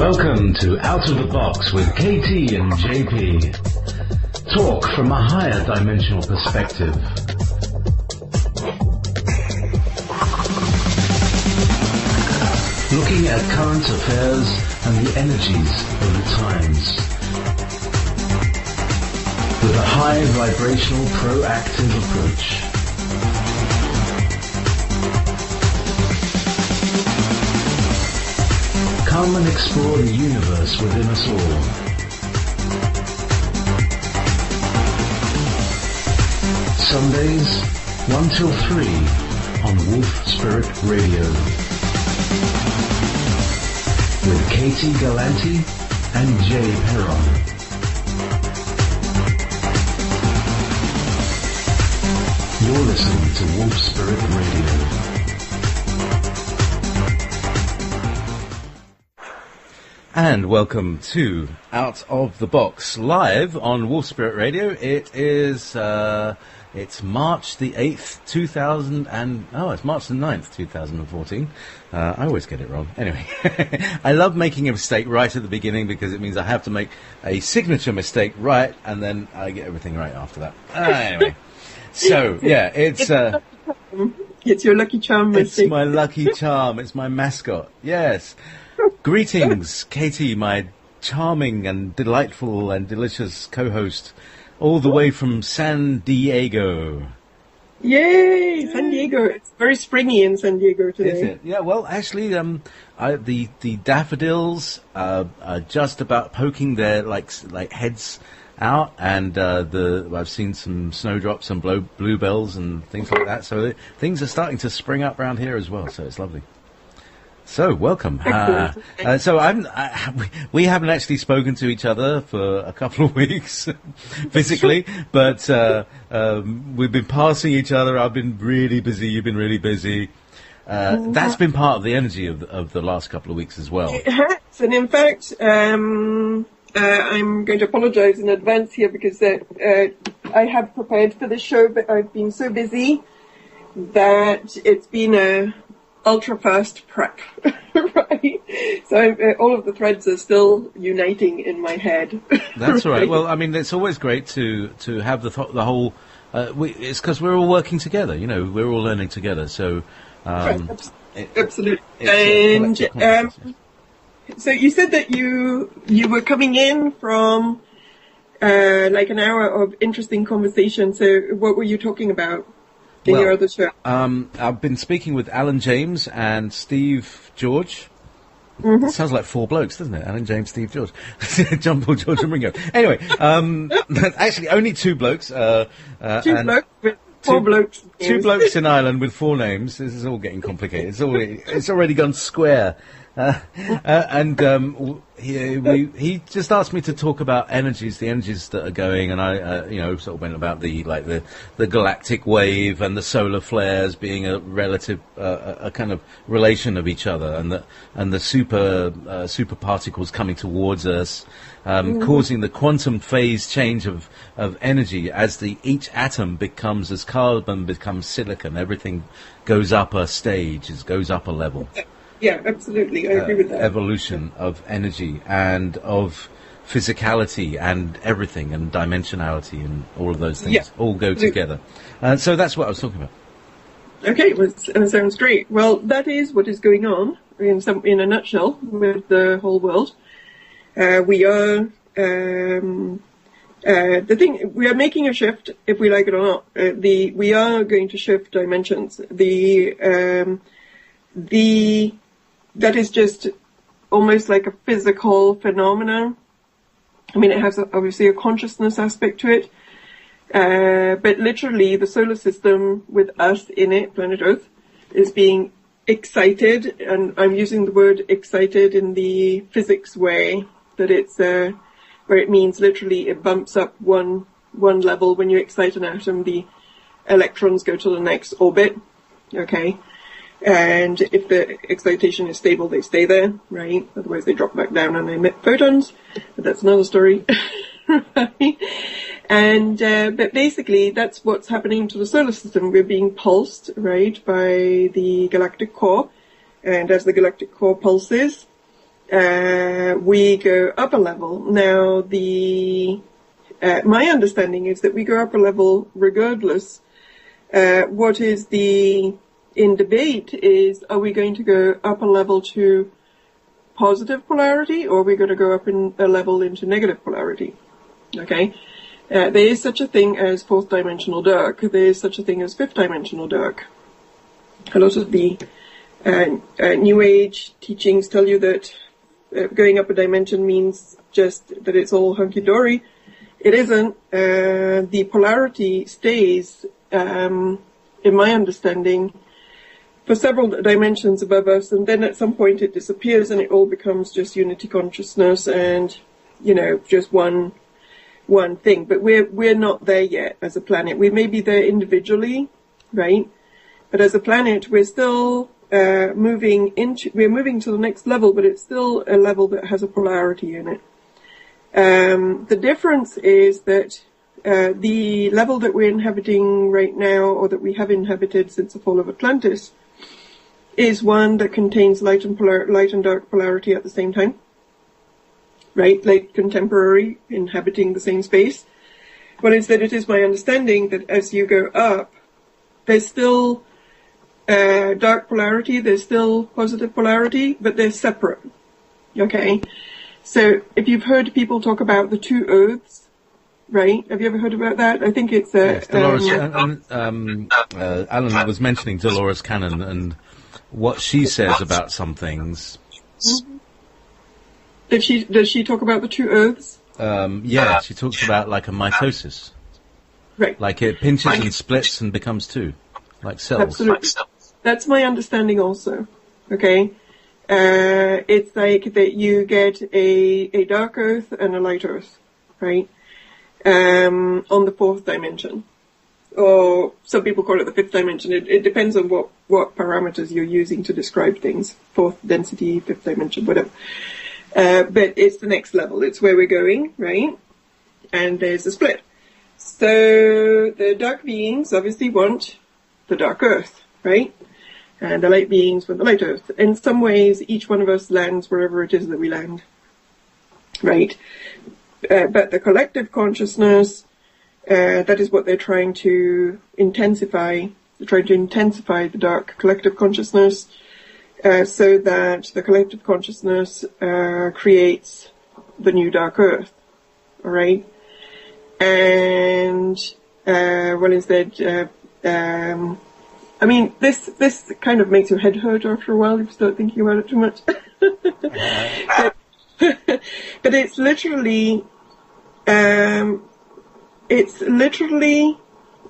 Welcome to Out of the Box with KT and JayPee. Talk from a higher dimensional perspective. Looking at current affairs and the energies of the times. With a high vibrational proactive approach. Come and explore the universe within us all. Sundays, 1 till 3 on Wolf Spirit Radio. With KT Gallanti and Jay Perron. You're listening to Wolf Spirit Radio. And welcome to Out of the Box, live on Wolf Spirit Radio. It is, it's March the 8th, it's March the 9th, 2014. I always get it wrong. Anyway, I love making a mistake right at the beginning because it means I have to make a signature mistake right, and then I get everything right after that. Anyway, so, yeah, it's your lucky charm mistake. It's my lucky charm. It's my mascot. Yes. Greetings, Katie, my charming and delightful and delicious co-host, all the way from San Diego. Yay, San Diego! It's very springy in San Diego today. Is it? Yeah. Well, actually, the daffodils are just about poking their like heads out, and I've seen some snowdrops and bluebells and things like that. So things are starting to spring up around here as well. So it's lovely. So, welcome. We haven't actually spoken to each other for a couple of weeks physically, but we've been passing each other. I've been really busy. You've been really busy. That's been part of the energy of the last couple of weeks as well. It has, and in fact, I'm going to apologize in advance here because I have prepared for this show, but I've been so busy that it's been a ultra fast prep, right? So all of the threads are still uniting in my head. That's right. Well, I mean, it's always great to have the whole. It's because we're all working together. You know, we're all learning together. So, absolutely. And so you said that you were coming in from like an hour of interesting conversation. So what were you talking about? Your other show. I've been speaking with Alan James and Steve George. Mm-hmm. It sounds like four blokes, doesn't it? Alan James, Steve George. John Paul, George and Ringo. Anyway, actually only two blokes. Blokes with four blokes. Two blokes in Ireland with four names. This is all getting complicated. It's already gone square. He just asked me to talk about the energies that are going, and I, sort of went about the galactic wave and the solar flares being a relative, a kind of relation of each other, and the super particles coming towards us, causing the quantum phase change of energy as each atom becomes, as carbon becomes silicon, everything goes up a stage, goes up a level. Yeah, absolutely. I agree with that. Evolution of energy and of physicality and everything and dimensionality and all of those things all go together. So that's what I was talking about. Okay, that sounds great. Well, that is what is going on in a nutshell with the whole world. We are we are making a shift, if we like it or not. We are going to shift dimensions. That is just almost like a physical phenomenon. I mean, it has obviously a consciousness aspect to it. But literally the solar system with us in it, planet Earth, is being excited. And I'm using the word excited in the physics way, that it's, where it means literally it bumps up one level. When you excite an atom, the electrons go to the next orbit. Okay. And if the excitation is stable, they stay there, right? Otherwise they drop back down and they emit photons. But that's another story. Right? And, but basically that's what's happening to the solar system. We're being pulsed, right, by the galactic core. And as the galactic core pulses, we go up a level. Now, my understanding is that we go up a level regardless. What is in debate is, are we going to go up a level to positive polarity, or are we going to go up in a level into negative polarity? Okay. There is such a thing as fourth dimensional dark. There is such a thing as fifth dimensional dark. A lot of the New Age teachings tell you that going up a dimension means just that it's all hunky-dory. It isn't. The polarity stays, in my understanding, for several dimensions above us, and then at some point it disappears and it all becomes just unity consciousness and, just one thing. But we're not there yet as a planet. We may be there individually, right? But as a planet, we're still moving to the next level, but it's still a level that has a polarity in it. The difference is that the level that we're inhabiting right now, or that we have inhabited since the fall of Atlantis, is one that contains light and dark polarity at the same time. Right? Like contemporary, inhabiting the same space. Well, instead, it is my understanding that as you go up, there's still dark polarity, there's still positive polarity, but they're separate. Okay? So, if you've heard people talk about the two earths, right? Have you ever heard about that? I think it's yes, Dolores, Alan was mentioning Dolores Cannon and what she says about some things. Mm-hmm. Does she talk about the two earths? Yeah, she talks about like a mitosis. Right. Like it pinches and splits and becomes two, like cells. Absolutely. That's my understanding also. Okay? It's like that you get a dark earth and a light earth, right? On the fourth dimension. Or some people call it the fifth dimension. It depends on what parameters you're using to describe things. Fourth density, fifth dimension, whatever. But it's the next level. It's where we're going, right? And there's a split. So the dark beings obviously want the dark earth, right? And the light beings want the light earth. In some ways, each one of us lands wherever it is that we land, right? But the collective consciousness, that is what they're trying to intensify. They're trying to intensify the dark collective consciousness, so that the collective consciousness creates the new dark earth. All right, and instead, I mean, this kind of makes your head hurt after a while if you start thinking about it too much. But it's literally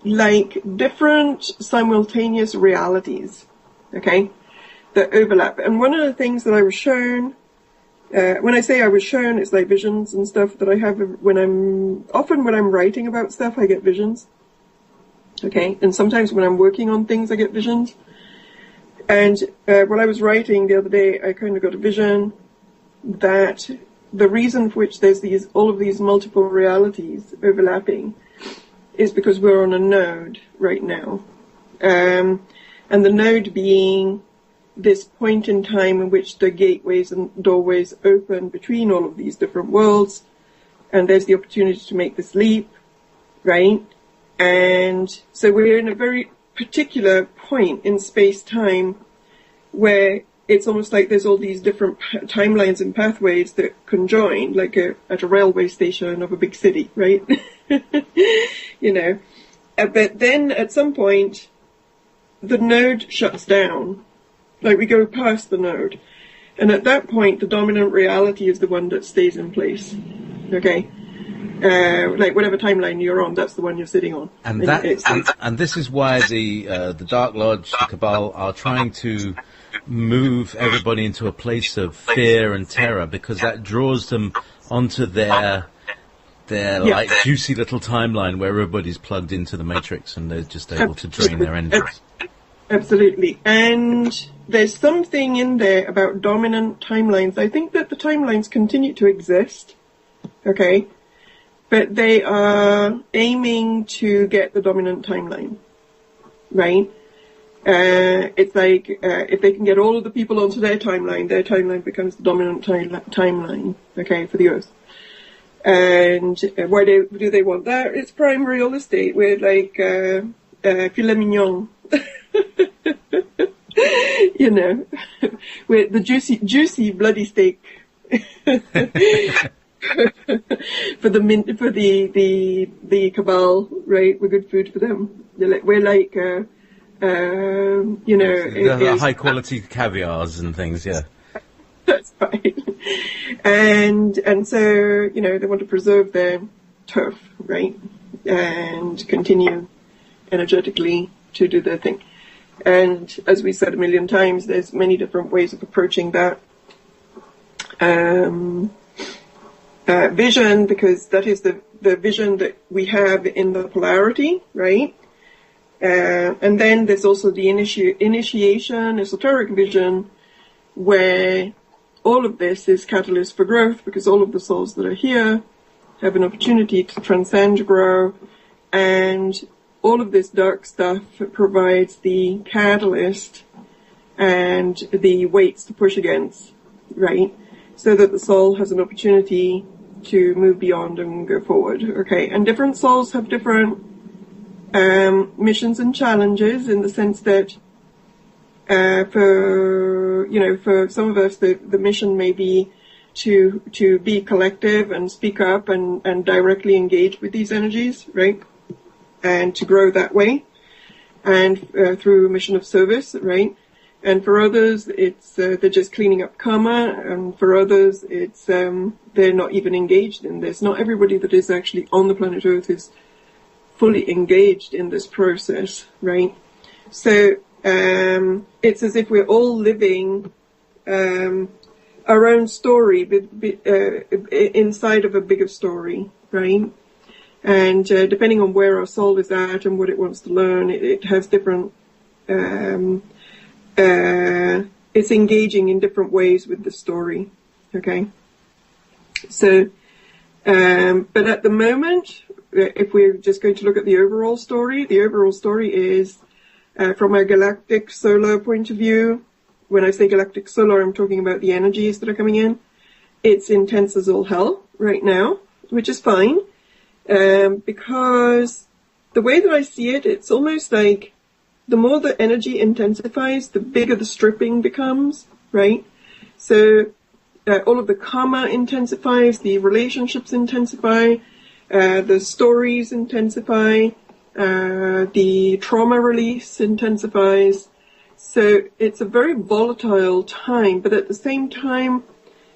like different simultaneous realities, okay, that overlap. And one of the things that I was shown, when I say I was shown, it's like visions and stuff that I have when I'm writing about stuff, I get visions. Okay, and sometimes when I'm working on things, I get visions. And when I was writing the other day, I kind of got a vision that the reason for which there's all of these multiple realities overlapping is because we're on a node right now. And the node being this point in time in which the gateways and doorways open between all of these different worlds, and there's the opportunity to make this leap, right? And so we're in a very particular point in space-time where it's almost like there's all these different timelines and pathways that conjoin, like at a railway station of a big city, right? But then at some point, the node shuts down. Like we go past the node. And at that point, the dominant reality is the one that stays in place. Okay? Like whatever timeline you're on, that's the one you're sitting on. And this is why the Dark Lodge, the Cabal, are trying to move everybody into a place of fear and terror, because that draws them onto their like juicy little timeline where everybody's plugged into the matrix and they're just able to drain their energies. Absolutely. And there's something in there about dominant timelines. I think that the timelines continue to exist, okay, but they are aiming to get the dominant timeline, right? It's like if they can get all of the people onto their timeline becomes the dominant timeline, okay, for the Earth. And why do they want that? It's prime real estate. We're like filet mignon. You know, with the juicy bloody steak for the cabal, right? We're good food for them. We're like you know, the high quality caviars and things, yeah. That's right. And so, you know, they want to preserve their turf, right? And continue energetically to do their thing. And as we said a million times, there's many different ways of approaching that vision, because that is the vision that we have in the polarity, right? And then there's also the initiation, esoteric vision, where all of this is catalyst for growth, because all of the souls that are here have an opportunity to transcend, grow, and all of this dark stuff provides the catalyst and the weights to push against, right? So that the soul has an opportunity to move beyond and go forward, okay? And different souls have different missions and challenges, in the sense that for some of us, the mission may be to be collective and speak up and directly engage with these energies, right? And to grow that way, and through a mission of service, right? And for others, it's they're just cleaning up karma, and for others, it's they're not even engaged in this. Not everybody that is actually on the planet Earth is fully engaged in this process, right? So it's as if we're all living our own story inside of a bigger story, right? And depending on where our soul is at and what it wants to learn, it has different, it's engaging in different ways with the story, okay? So, but at the moment, if we're just going to look at the overall story is, from a galactic solar point of view. When I say galactic solar, I'm talking about the energies that are coming in. It's intense as all hell right now, which is fine. Because the way that I see it, it's almost like the more the energy intensifies, the bigger the stripping becomes, right? So all of the karma intensifies, the relationships intensify, the stories intensify, the trauma release intensifies. So it's a very volatile time, but at the same time,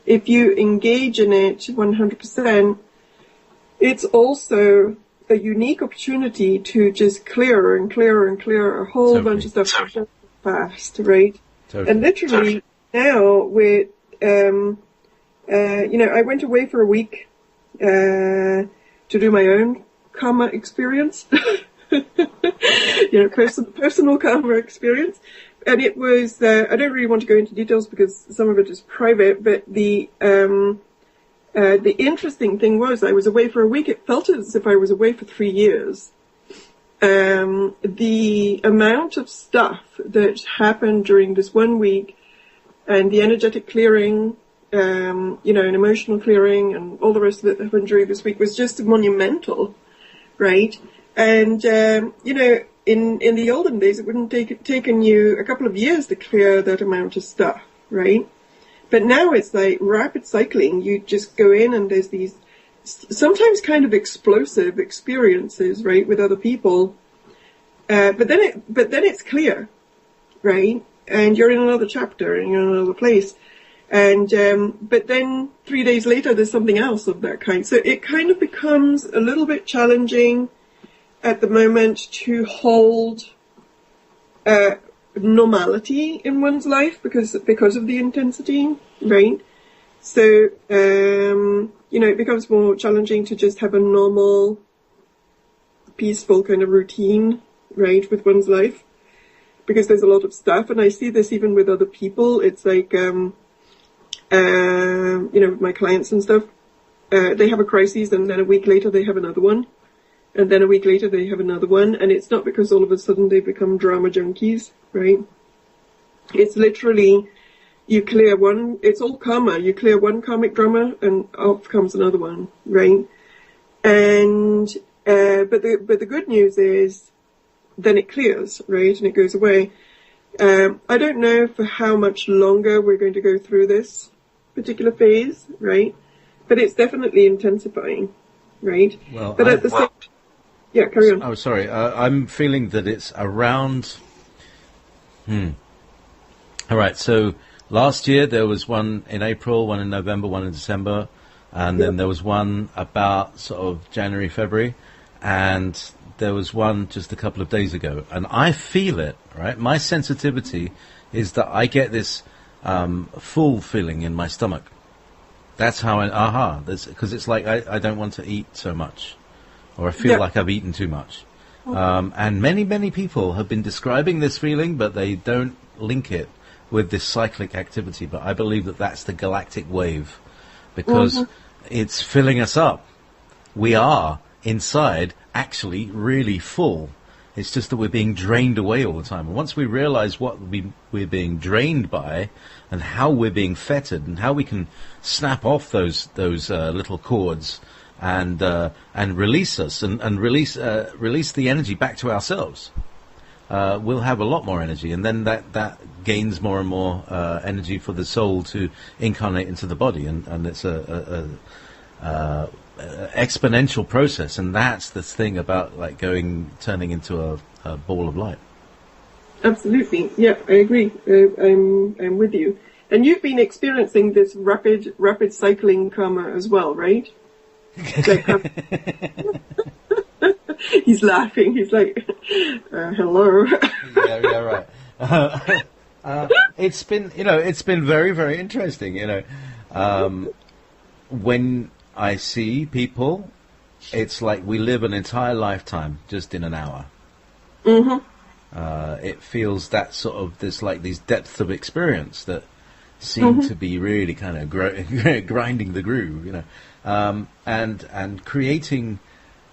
if you engage in it 100%, it's also a unique opportunity to just clear and clear and clear a whole bunch of stuff fast, right? Totally. And literally now with, I went away for a week to do my own karma experience, personal karma experience. And it was, I don't really want to go into details because some of it is private, but the interesting thing was I was away for a week. It felt as if I was away for 3 years. The amount of stuff that happened during this 1 week, and the energetic clearing, and emotional clearing, and all the rest of it that happened during this week was just monumental, right? And, in the olden days, it wouldn't taken you a couple of years to clear that amount of stuff, right? But now it's like rapid cycling. You just go in and there's these sometimes kind of explosive experiences, right, with other people. But then it's clear, right? And you're in another chapter and you're in another place. And, but then 3 days later, there's something else of that kind. So it kind of becomes a little bit challenging at the moment to hold, normality in one's life because of the intensity, right? So, it becomes more challenging to just have a normal, peaceful kind of routine, right, with one's life, because there's a lot of stuff. And I see this even with other people. It's like, with my clients and stuff, they have a crisis and then a week later they have another one. and then a week later they have another one, and it's not because all of a sudden they become drama junkies, right? It's literally, you clear one, it's all karma, you clear one karmic drama and off comes another one, right? And, but the good news is, then it clears, right, and it goes away. I don't know for how much longer we're going to go through this particular phase, right? But it's definitely intensifying, right? Well, but at the same, yeah, carry on. Oh, sorry. I'm feeling that it's around. All right. So last year there was one in April, one in November, one in December, and then there was one about sort of January, February, and there was one just a couple of days ago. And I feel it, right? My sensitivity is that I get this full feeling in my stomach. That's how because it's like I don't want to eat so much, or I feel like I've eaten too much. And many people have been describing this feeling, but they don't link it with this cyclic activity. But I believe that that's the galactic wave, because it's filling us up. We are inside actually really full. It's just that we're being drained away all the time. And once we realize what we're being drained by, and how we're being fettered, and how we can snap off those little cords and release us and release the energy back to ourselves, we'll have a lot more energy, and then that gains more and more energy for the soul to incarnate into the body, and it's a exponential process. And that's the thing about like turning into a ball of light. Like, yeah, I agree. I'm with you. And you've been experiencing this rapid cycling karma as well, right? Like, he's laughing. He's like, hello. Yeah, right. It's been very, very interesting. When I see people, it's like we live an entire lifetime just in an hour. It feels that sort of these depths of experience that seem to be really kind of grinding the groove, and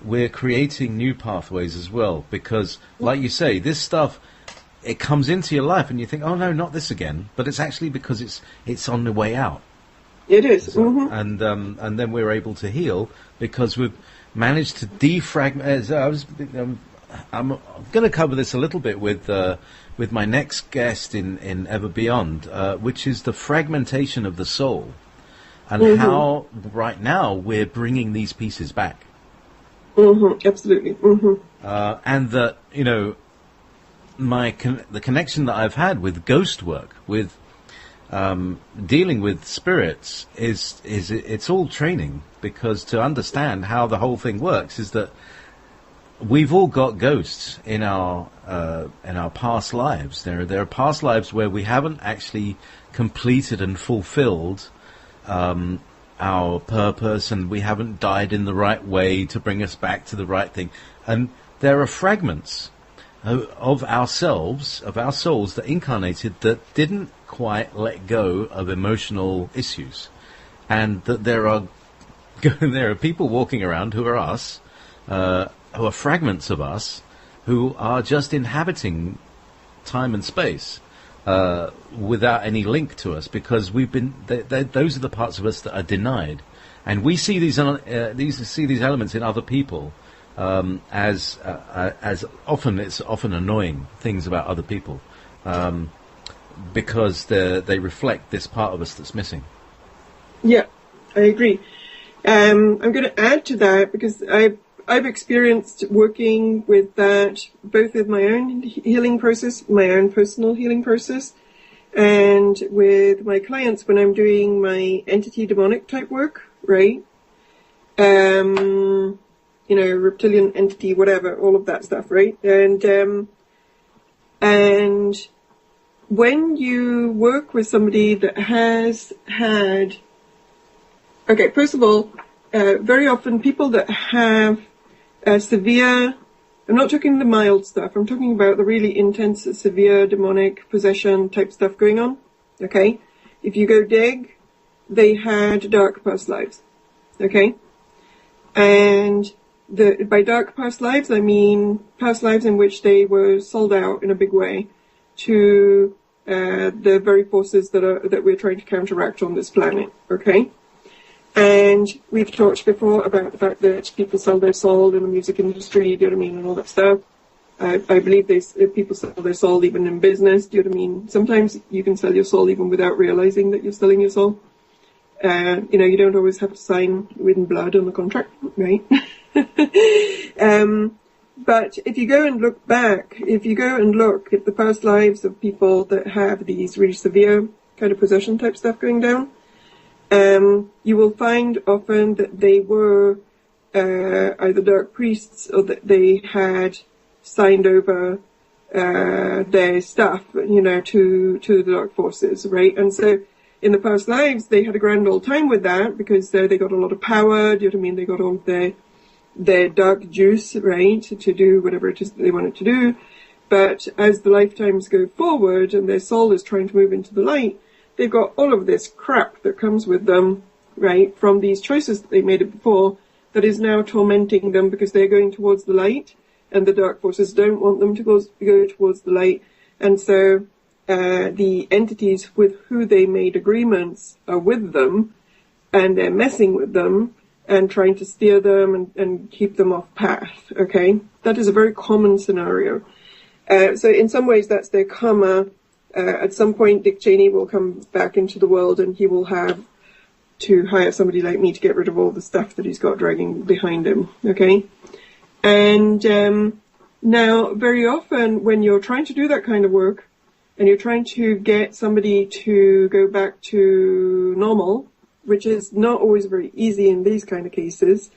we're creating new pathways as well, because like you say, this stuff, it comes into your life and you think, oh no, not this again, but it's actually because it's on the way out. It is. So, and then we're able to heal because we've managed to defragment. I'm going to cover this a little bit with my next guest in Ever Beyond, which is the fragmentation of the soul, and how right now we're bringing these pieces back. Absolutely. And that the connection that I've had with ghost work, with dealing with spirits, is it's all training, because to understand how the whole thing works is that we've all got ghosts in our past lives. There are past lives where we haven't actually completed and fulfilled our purpose, and we haven't died in the right way to bring us back to the right thing. And there are fragments of ourselves, of our souls that incarnated, that didn't quite let go of emotional issues, and that there are people walking around who are us. Who are fragments of us, who are just inhabiting time and space without any link to us, because we've been. Those are the parts of us that are denied, and we see these elements in other people as often annoying things about other people, because they reflect this part of us that's missing. Yeah, I agree. I'm going to add to that, because I've experienced working with that both with my own healing process, my own personal healing process, and with my clients when I'm doing my entity demonic type work, right? Reptilian entity, whatever, all of that stuff, right? And when you work with somebody that has had, okay, first of all, very often people that have severe, I'm not talking the mild stuff, I'm talking about the really intense, severe demonic possession type stuff going on, okay? If you go dig, they had dark past lives, okay? And by dark past lives, I mean past lives in which they were sold out in a big way to the very forces that we're trying to counteract on this planet. Okay. And we've talked before about the fact that people sell their soul in the music industry, do you know what I mean, and all that stuff. I believe people sell their soul even in business, do you know what I mean? Sometimes you can sell your soul even without realizing that you're selling your soul. You don't always have to sign written blood on the contract, right? But if you go and look back, if you go and look at the past lives of people that have these really severe kind of possession type stuff going down, you will find often that they were either dark priests or that they had signed over their stuff, to the dark forces, right? And so in the past lives, they had a grand old time with that because they got a lot of power, do you know what I mean? They got all of their dark juice, right, to do whatever it is that they wanted to do. But as the lifetimes go forward and their soul is trying to move into the light, they've got all of this crap that comes with them, right, from these choices that they made before that is now tormenting them because they're going towards the light and the dark forces don't want them to go towards the light. And so the entities with who they made agreements are with them and they're messing with them and trying to steer them and keep them off path, okay? That is a very common scenario. So in some ways that's their karma. At some point, Dick Cheney will come back into the world and he will have to hire somebody like me to get rid of all the stuff that he's got dragging behind him, okay? And now, very often when you're trying to do that kind of work and you're trying to get somebody to go back to normal, which is not always very easy in these kind of cases,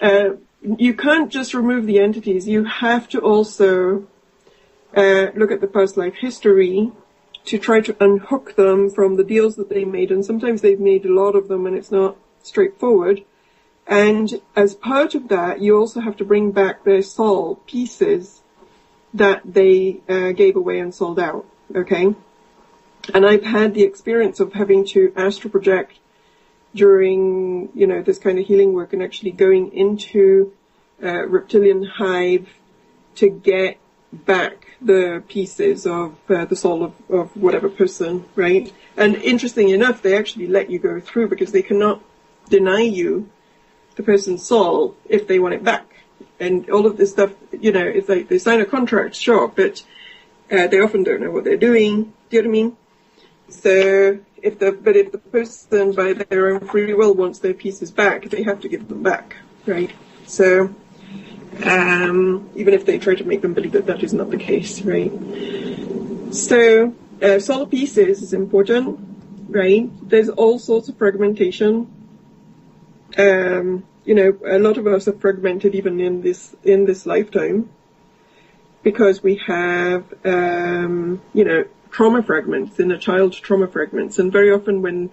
you can't just remove the entities. You have to also look at the past life history to try to unhook them from the deals that they made. And sometimes they've made a lot of them and it's not straightforward. And as part of that, you also have to bring back their soul pieces that they gave away and sold out, okay? And I've had the experience of having to astral project during, this kind of healing work and actually going into reptilian hive to get back the pieces of the soul of whatever person, right? And interesting enough, they actually let you go through because they cannot deny you the person's soul if they want it back. And all of this stuff, it's like they sign a contract, sure, but they often don't know what they're doing. Do you know what I mean? So if the person by their own free will wants their pieces back, they have to give them back, right? So even if they try to make them believe that is not the case, right? So soul pieces is important, right? There's all sorts of fragmentation. A lot of us are fragmented even in this lifetime because we have, trauma fragments, inner child trauma fragments. And very often when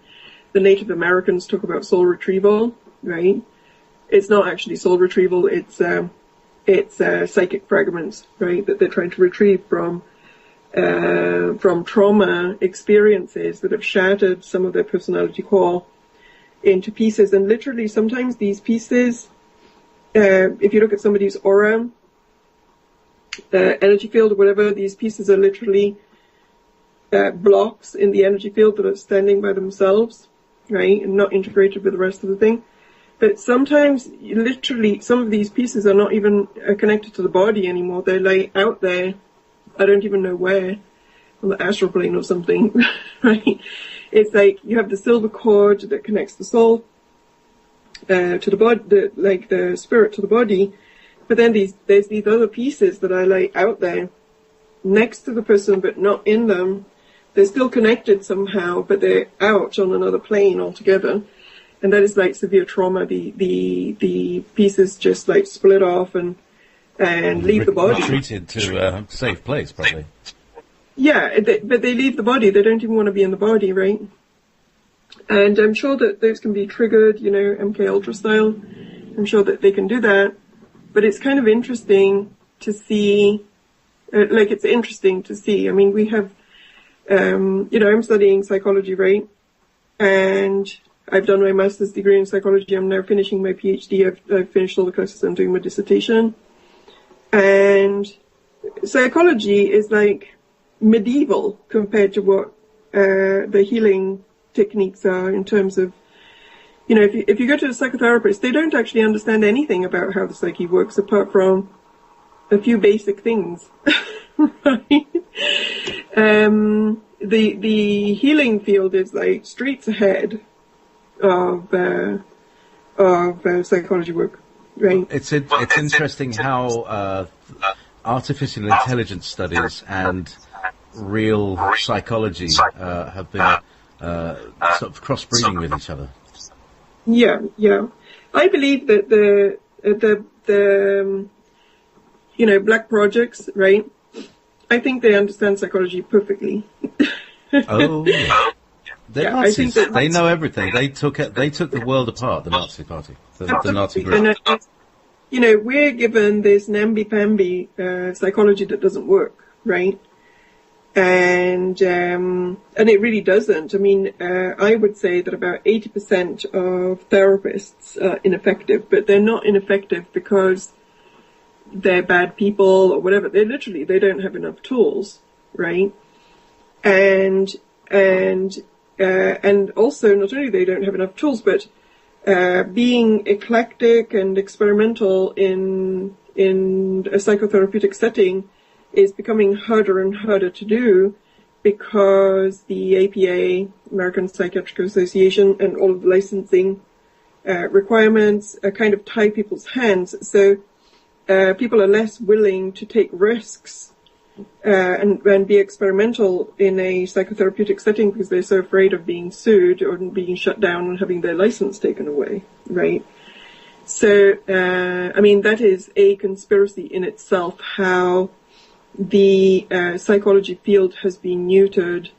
the Native Americans talk about soul retrieval, right, it's not actually soul retrieval, it's psychic fragments, right, that they're trying to retrieve from trauma experiences that have shattered some of their personality core into pieces. And literally sometimes these pieces, if you look at somebody's aura, energy field or whatever, these pieces are literally blocks in the energy field that are standing by themselves, right, and not integrated with the rest of the thing. But sometimes, literally, some of these pieces are not even connected to the body anymore. They're like out there, I don't even know where, on the astral plane or something, right? It's like you have the silver cord that connects the soul to the body, the spirit to the body. But then there's these other pieces that are like out there, next to the person, but not in them. They're still connected somehow, but they're out on another plane altogether. And that is like severe trauma. The pieces just like split off and leave the body. Retreated to a safe place, probably. Yeah, but they leave the body. They don't even want to be in the body, right? And I'm sure that those can be triggered, MK Ultra style. I'm sure that they can do that. But it's kind of interesting to see, it's interesting to see. I mean, we have, I'm studying psychology, right? And I've done my master's degree in psychology. I'm now finishing my PhD. I've finished all the courses. I'm doing my dissertation. And psychology is like medieval compared to what the healing techniques are in terms of, you know, if you go to a psychotherapist, they don't actually understand anything about how the psyche works apart from a few basic things, right? The healing field is like streets ahead of psychology work, right? It's interesting how artificial intelligence studies and real psychology have been sort of crossbreeding with each other. Yeah. I believe that the Black projects, right? I think they understand psychology perfectly. Oh, they're Nazis. They know everything. They took the world apart. The Nazi Party, the Nazi group. And, we're given this namby-pamby psychology that doesn't work, right? And it really doesn't. I mean, I would say that about 80% of therapists are ineffective, but they're not ineffective because they're bad people or whatever. They don't have enough tools, right? And also not only they don't have enough tools, but being eclectic and experimental in a psychotherapeutic setting is becoming harder and harder to do because the APA, American Psychiatric Association, and all of the licensing requirements kind of tie people's hands. So people are less willing to take risks and be experimental in a psychotherapeutic setting because they're so afraid of being sued or being shut down and having their license taken away, right? So, that is a conspiracy in itself, how the psychology field has been neutered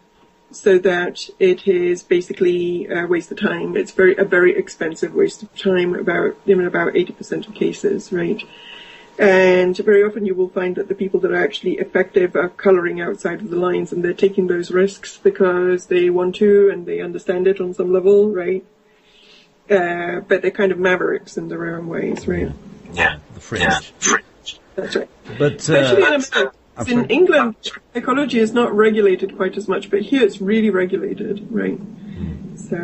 so that it is basically a waste of time. It's a very expensive waste of time, about 80% of cases, right? And very often you will find that the people that are actually effective are coloring outside of the lines, and they're taking those risks because they want to and they understand it on some level, right? But they're kind of mavericks in their own ways, right? Yeah, the fringe. That's right. But especially in England, psychology is not regulated quite as much, but here it's really regulated, right? So,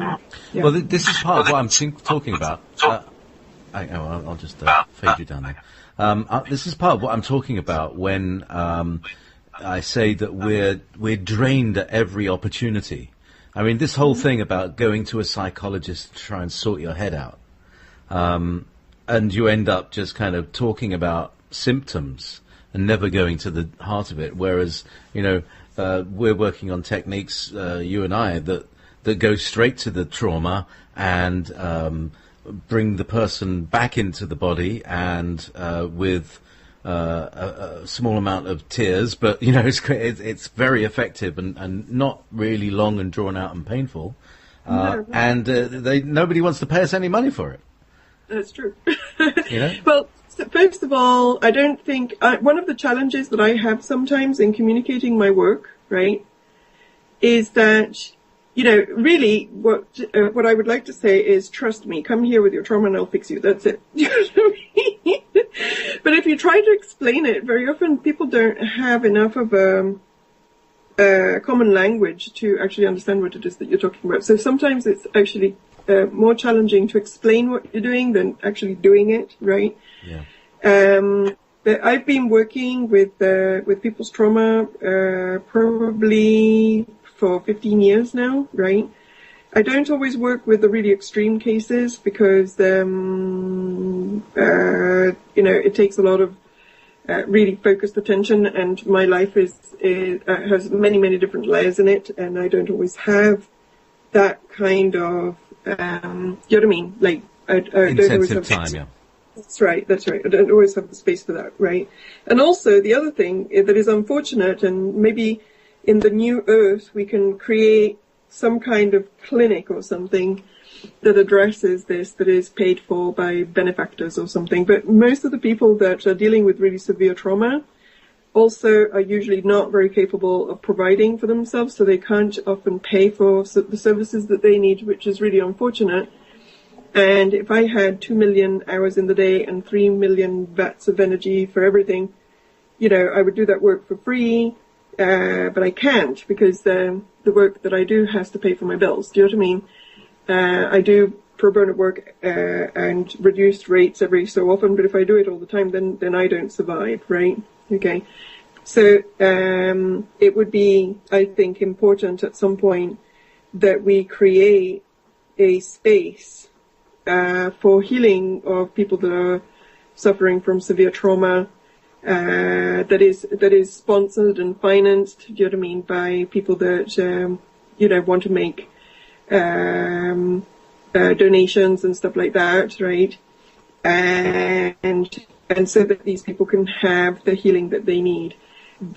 yeah. Well, this is part of what I'm talking about. I'll just fade you down there. This is part of what I'm talking about when I say that we're drained at every opportunity. I mean, this whole thing about going to a psychologist to try and sort your head out, and you end up just kind of talking about symptoms and never going to the heart of it. Whereas, we're working on techniques, you and I, that go straight to the trauma and bring the person back into the body and with a small amount of tears, but it's very effective and not really long and drawn out and painful. And nobody wants to pay us any money for it. That's true. Well, first of all, I don't think one of the challenges that I have sometimes in communicating my work, right, is that really what I would like to say is, trust me, come here with your trauma and I'll fix you. That's it. You know what I mean? But if you try to explain it, very often people don't have enough of a common language to actually understand what it is that you're talking about. So sometimes it's actually more challenging to explain what you're doing than actually doing it, right? Yeah. But I've been working with people's trauma probably for 15 years now, right? I don't always work with the really extreme cases because, it takes a lot of really focused attention, and my life has many, many different layers in it, and I don't always have that kind of, you know what I mean? Like, I don't always have time, yeah. That's right. I don't always have the space for that, right? And also, the other thing that is unfortunate, and maybe in the new earth, we can create some kind of clinic or something that addresses this, that is paid for by benefactors or something. But most of the people that are dealing with really severe trauma also are usually not very capable of providing for themselves, so they can't often pay for the services that they need, which is really unfortunate. And if I had 2 million hours in the day and 3 million watts of energy for everything, I would do that work for free, but I can't, because the work that I do has to pay for my bills. Do you know what I mean? I do pro bono work and reduced rates every so often, but if I do it all the time, then I don't survive, right? Okay. So it would be, I think, important at some point that we create a space for healing of people that are suffering from severe trauma, that is sponsored and financed, do you know what I mean, by people that want to make donations and stuff like that, right? And so that these people can have the healing that they need.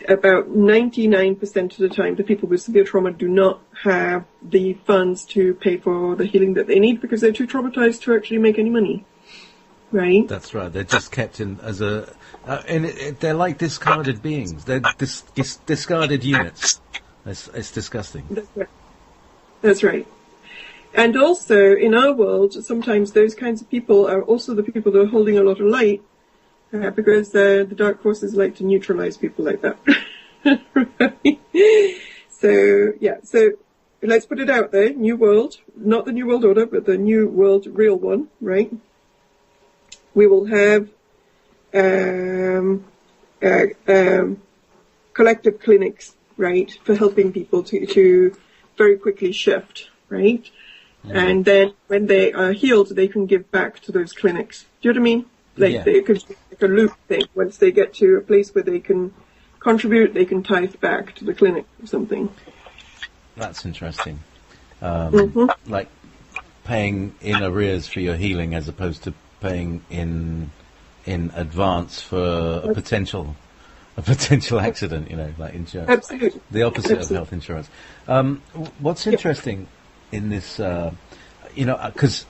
About 99% of the time, the people with severe trauma do not have the funds to pay for the healing that they need because they're too traumatized to actually make any money, right? That's right. They're just kept in as a... they're like discarded beings. They're discarded units. It's disgusting. That's right. That's right. And also, in our world, sometimes those kinds of people are also the people that are holding a lot of light, because the dark forces like to neutralize people like that. Right? So let's put it out there. New world, not the New World Order, but the New World real one, right? We will have collective clinics, right, for helping people to very quickly shift, right? Mm-hmm. And then when they are healed, they can give back to those clinics. Do you know what I mean? They could like a loop thing. Once they get to a place where they can contribute, they can tithe back to the clinic or something. That's interesting. Like paying in arrears for your healing as opposed to paying in advance for a potential accident, like insurance. Absolutely. The opposite of health insurance. What's interesting in this, because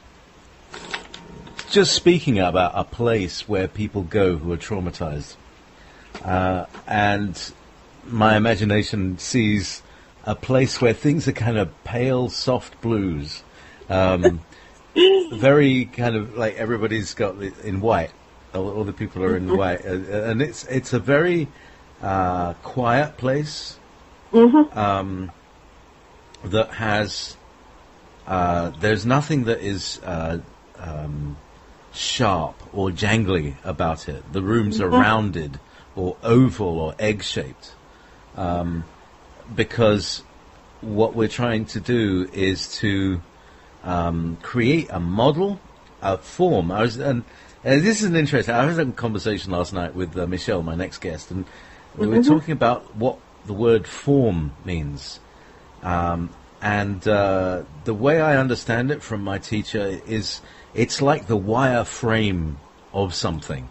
just speaking about a place where people go who are traumatized, and my imagination sees a place where things are kind of pale, soft blues, very kind of like everybody's got in white. All the people are in white, and it's a very quiet place that has. There's nothing that is sharp or jangly about it. The rooms are rounded or oval or egg-shaped, because what we're trying to do is to create a model, a form. This is an interesting. I was having a conversation last night with Michelle, my next guest, and we were talking about what the word form means. And the way I understand it from my teacher is it's like the wire frame of something.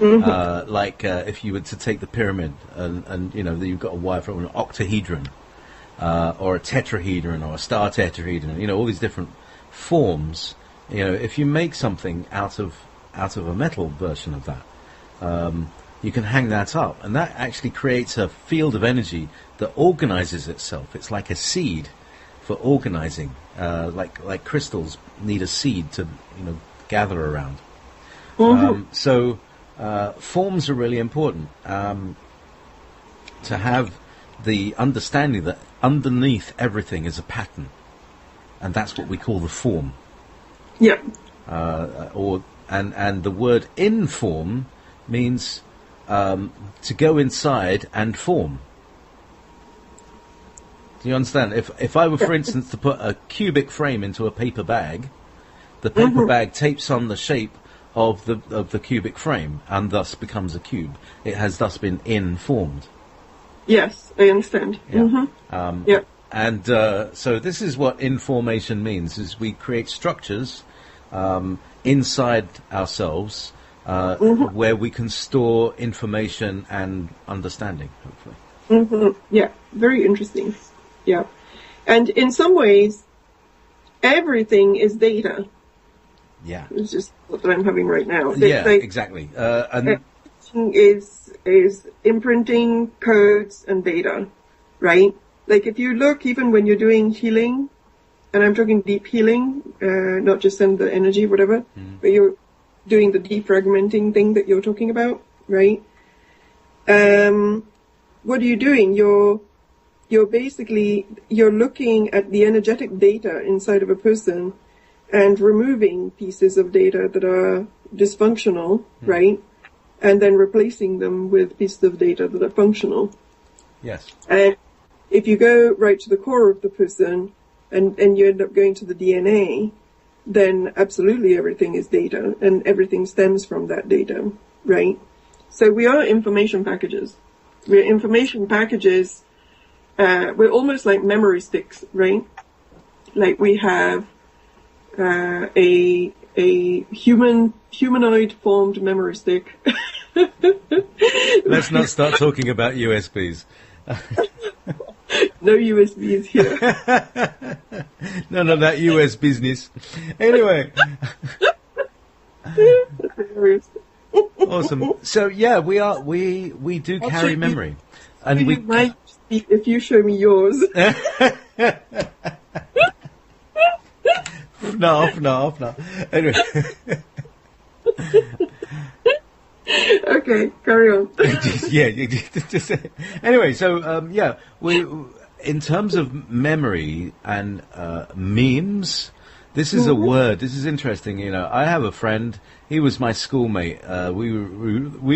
Like if you were to take the pyramid and you've got a wire frame, an octahedron, or a tetrahedron, or a star tetrahedron, all these different forms. If you make something out of a metal version of that, you can hang that up, and that actually creates a field of energy that organizes itself. It's like a seed for organizing, like crystals need a seed to gather around. So forms are really important, to have the understanding that underneath everything is a pattern, and that's what we call the form. Yeah. And the word inform means to go inside and form. Do you understand? If I were, for instance, to put a cubic frame into a paper bag, the paper bag takes on the shape of the cubic frame and thus becomes a cube. It has thus been informed. Yes, I understand. Yeah. And so this is what information means: is we create structures inside ourselves where we can store information and understanding, hopefully. Yeah, very interesting. Yeah. And in some ways, everything is data. Yeah. It's just what I'm having right now. Exactly. And everything is imprinting, codes, and data, right? Like if you look, even when you're doing healing, and I'm talking deep healing, not just send the energy, whatever, but you're doing the defragmenting thing that you're talking about, right? What are you doing? You're basically, you're looking at the energetic data inside of a person and removing pieces of data that are dysfunctional, right? And then replacing them with pieces of data that are functional. Yes. And if you go right to the core of the person and you end up going to the DNA, then absolutely everything is data and everything stems from that data, right? So we are information packages. We're information packages. We're almost like memory sticks, right? Like we have a humanoid formed memory stick. Let's not start talking about USBs. No USBs here. None of that US business. Anyway. Awesome. So yeah, we do carry memory. And we might if you show me yours. No. Anyway. Okay, carry on. Anyway, so we, in terms of memory and memes, this is a word. This is interesting. You know, I have a friend. He was my schoolmate. We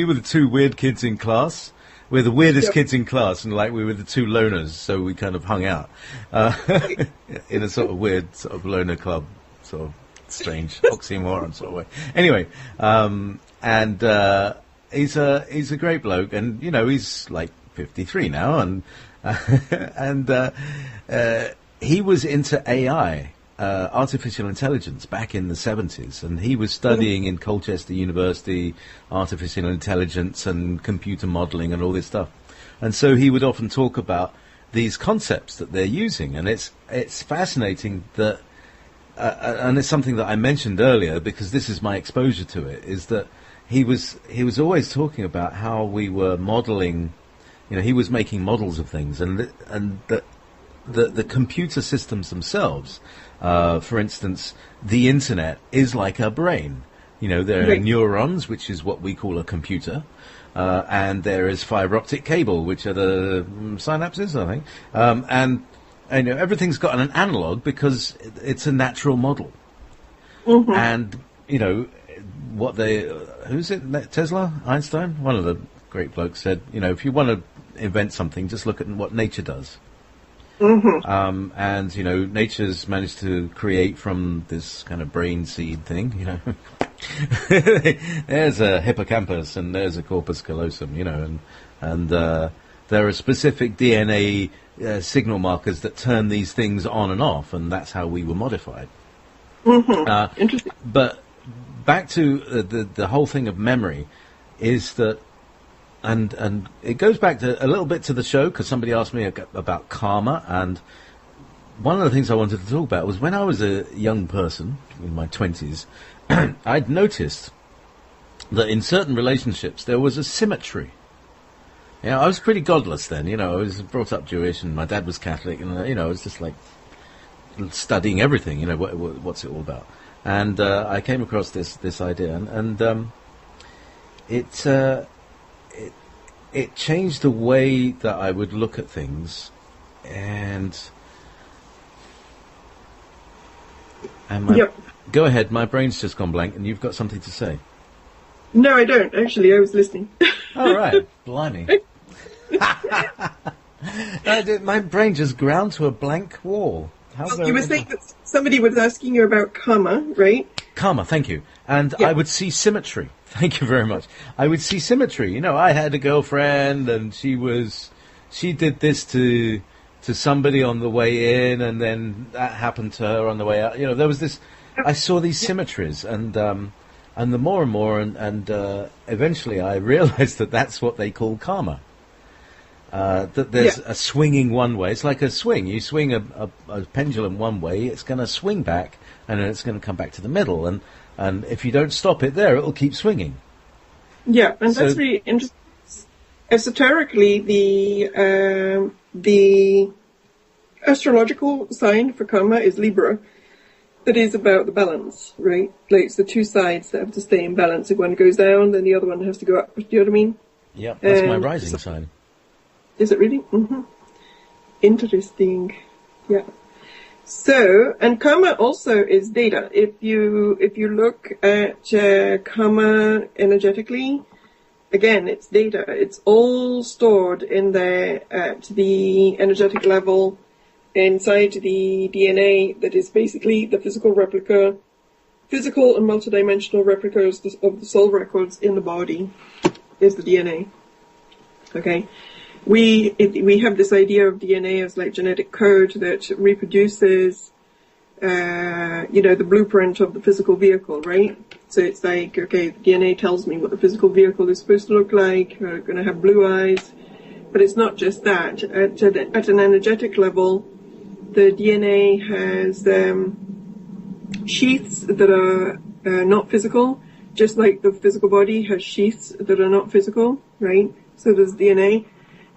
were the two weird kids in class. We're the weirdest kids in class, and like we were the two loners, so we kind of hung out in a sort of weird sort of loner club, sort of strange oxymoron sort of way. Anyway, and he's a great bloke, and you know he's like 53 now, and he was into AI. Artificial intelligence back in the 70s, and he was studying in Colchester University artificial intelligence and computer modeling and all this stuff. And so he would often talk about these concepts that they're using, and it's fascinating that and it's something that I mentioned earlier because this is my exposure to it, is that he was always talking about how we were modeling, you know, he was making models of things, and the computer systems themselves. For instance, the internet is like a brain. You know, there are neurons, which is what we call a computer, and there is fiber optic cable, which are the synapses, I think. And you know, everything's got an analog because it's a natural model. Mm-hmm. And you know, who's it? Tesla, Einstein, one of the great blokes said, you know, if you want to invent something, just look at what nature does. Mm-hmm. And, you know, nature's managed to create from this kind of brain seed thing, you know. There's a hippocampus and there's a corpus callosum, you know, and there are specific DNA signal markers that turn these things on and off, and that's how we were modified. Mm-hmm. Interesting. But back to the whole thing of memory is that, and it goes back to a little bit to the show because somebody asked me about karma, and one of the things I wanted to talk about was when I was a young person in my 20s, I'd noticed that in certain relationships there was a symmetry. You know, I was pretty godless then. You know, I was brought up Jewish, and my dad was Catholic, and you know, I was just like studying everything. You know, what's it all about? And I came across this idea, and it changed the way that I would look at things, and go ahead. My brain's just gone blank, and you've got something to say. No, I don't. Actually, I was listening. All right, blimey. My brain just ground to a blank wall. You were saying that somebody was asking you about karma, right? Karma, thank you. And I would see symmetry. Thank you very much. I would see symmetry. You know, I had a girlfriend, and she did this to somebody on the way in, and then that happened to her on the way out. You know, there was this. I saw these symmetries, and the more and more, and eventually I realized that that's what they call karma. That there's a swinging one way. It's like a swing. You swing a pendulum one way, it's going to swing back, and then it's going to come back to the middle. And if you don't stop it there, it'll keep swinging. Yeah, and So- that's really interesting. Esoterically, the astrological sign for karma is Libra. That is about the balance, right? Like it's the two sides that have to stay in balance. If one goes down, then the other one has to go up. Do you know what I mean? Yeah, that's my Um, rising sign. Is it really? Interesting. Yeah. So, and karma also is data. If you look at karma energetically, again, it's data. It's all stored in there at the energetic level inside the DNA that is basically the physical replica, physical and multidimensional replicas of the soul records in the body is the DNA. Okay. We have this idea of DNA as like genetic code that reproduces, the blueprint of the physical vehicle, right? So it's like, okay, the DNA tells me what the physical vehicle is supposed to look like. We're going to have blue eyes. But it's not just that. At an energetic level, the DNA has sheaths that are not physical, just like the physical body has sheaths that are not physical, right? So there's DNA.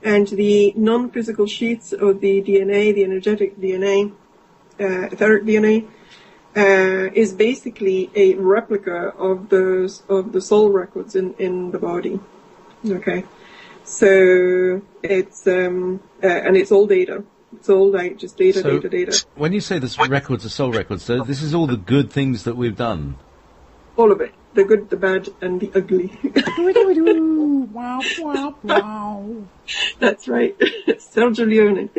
And the non-physical sheaths of the DNA, the energetic DNA, etheric DNA, is basically a replica of the soul records in the body. Okay, so it's and it's all data. It's all like just data, So, data. when you say this records are soul records, so this is all the good things that we've done. All of it. The good, the bad, and the ugly. Wow, wow, wow. That's right. Sergio Leone.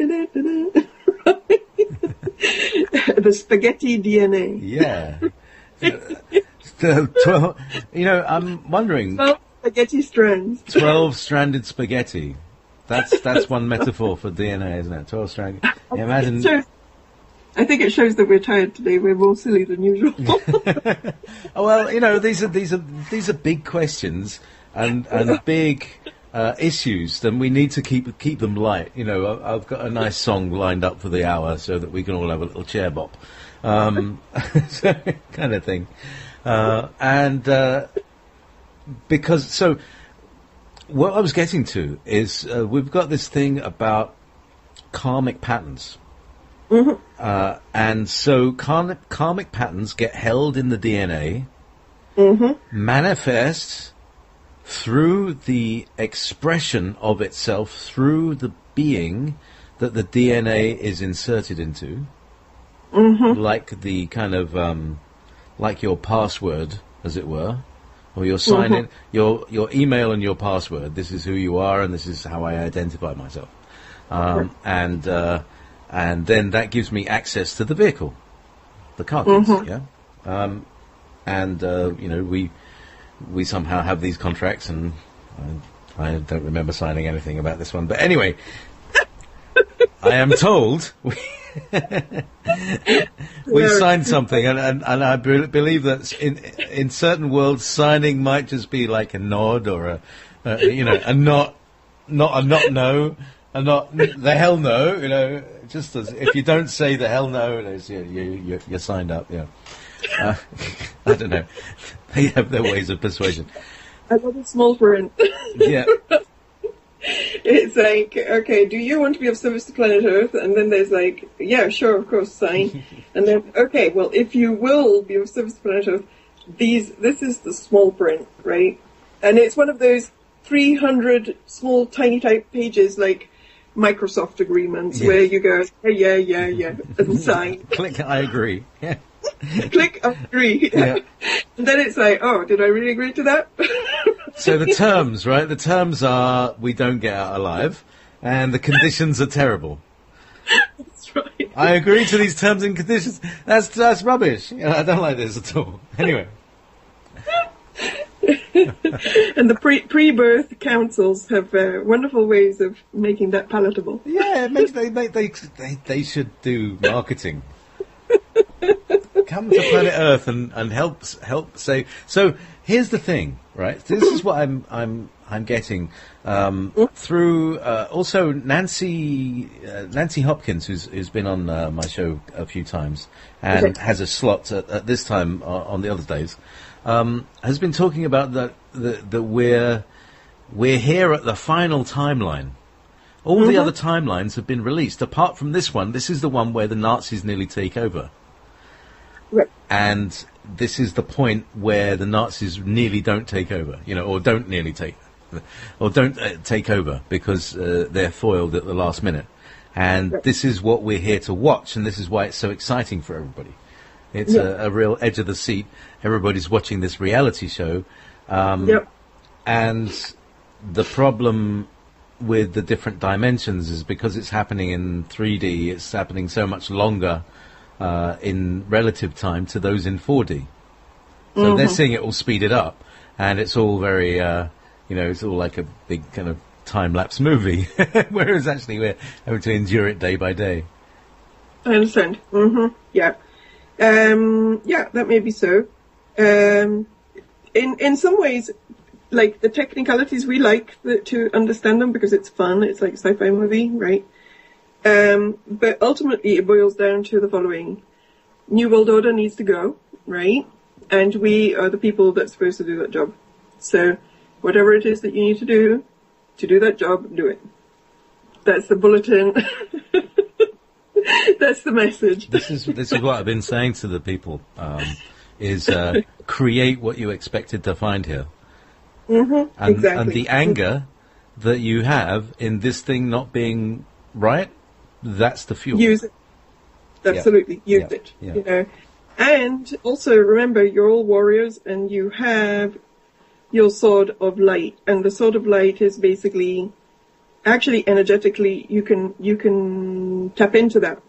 The spaghetti DNA. Yeah. I'm wondering, 12 spaghetti strands. 12-stranded spaghetti. That's one metaphor for DNA, isn't it? 12-stranded. Yeah, imagine. I think it shows that we're tired today. We're more silly than usual. Oh, well, these are big questions and big issues. Then we need to keep them light. I've got a nice song lined up for the hour so that we can all have a little chair bop, kind of thing. Because what I was getting to is we've got this thing about karmic patterns. Mm-hmm. And so karmic patterns get held in the DNA, manifest through the expression of itself through the being that the DNA is inserted into, like the kind of like your password, as it were, or your sign in, your email and your password. This is who you are, and this is how I identify myself. And then that gives me access to the vehicle, the car keys, yeah? We somehow have these contracts, and I don't remember signing anything about this one. But anyway, I am told we signed something, and I believe that in certain worlds, signing might just be like a nod or a not no. And not the hell no, just as if you don't say the hell no, you're signed up, yeah. I don't know. They have their ways of persuasion. I love a small print. Yeah. It's like, okay, do you want to be of service to planet Earth? And then there's like, yeah, sure, of course, sign. And then, okay, well, if you will be of service to planet Earth, this is the small print, right? And it's one of those 300 small, tiny type pages, like Microsoft agreements, where you go, yeah, and sign. Click, I agree. Yeah. Click, I agree. Yeah. And then it's like, oh, did I really agree to that? So the terms, right? The terms are we don't get out alive, and the conditions are terrible. That's right. I agree to these terms and conditions. That's rubbish. I don't like this at all. Anyway. And the pre-birth councils have wonderful ways of making that palatable. Yeah, they should do marketing. Come to planet Earth and help say. So here's the thing, right? This is what I'm I'm getting through also Nancy Hopkins, who's been on my show a few times and has a slot at this time on the other days, has been talking about that we're here at the final timeline. All the other timelines have been released. Apart from this one, this is the one where the Nazis nearly take over. Right. And this is the point where the Nazis nearly don't take over, or don't nearly take, or don't take over because they're foiled at the last minute. And this is what we're here to watch, and this is why it's so exciting for everybody. It's a real edge of the seat. Everybody's watching this reality show. And the problem with the different dimensions is because it's happening in 3D, it's happening so much longer in relative time to those in 4D. So they're seeing it all speeded up, and it's all very, it's all like a big kind of time-lapse movie, whereas actually we're having to endure it day by day. I understand. Yeah. That may be so. In some ways, like the technicalities, we like to understand them because it's fun. It's like a sci-fi movie, right? But ultimately, it boils down to the following: New World Order needs to go, right? And we are the people that's supposed to do that job. So, whatever it is that you need to do that job, do it. That's the bulletin. That's the message. This is what I've been saying to the people: is create what you expected to find here. Exactly. And the anger that you have in this thing not being right, that's the fuel. Use it. Absolutely. Use it. And also remember, you're all warriors and you have your sword of light. And the sword of light is basically, actually energetically, you can tap into that.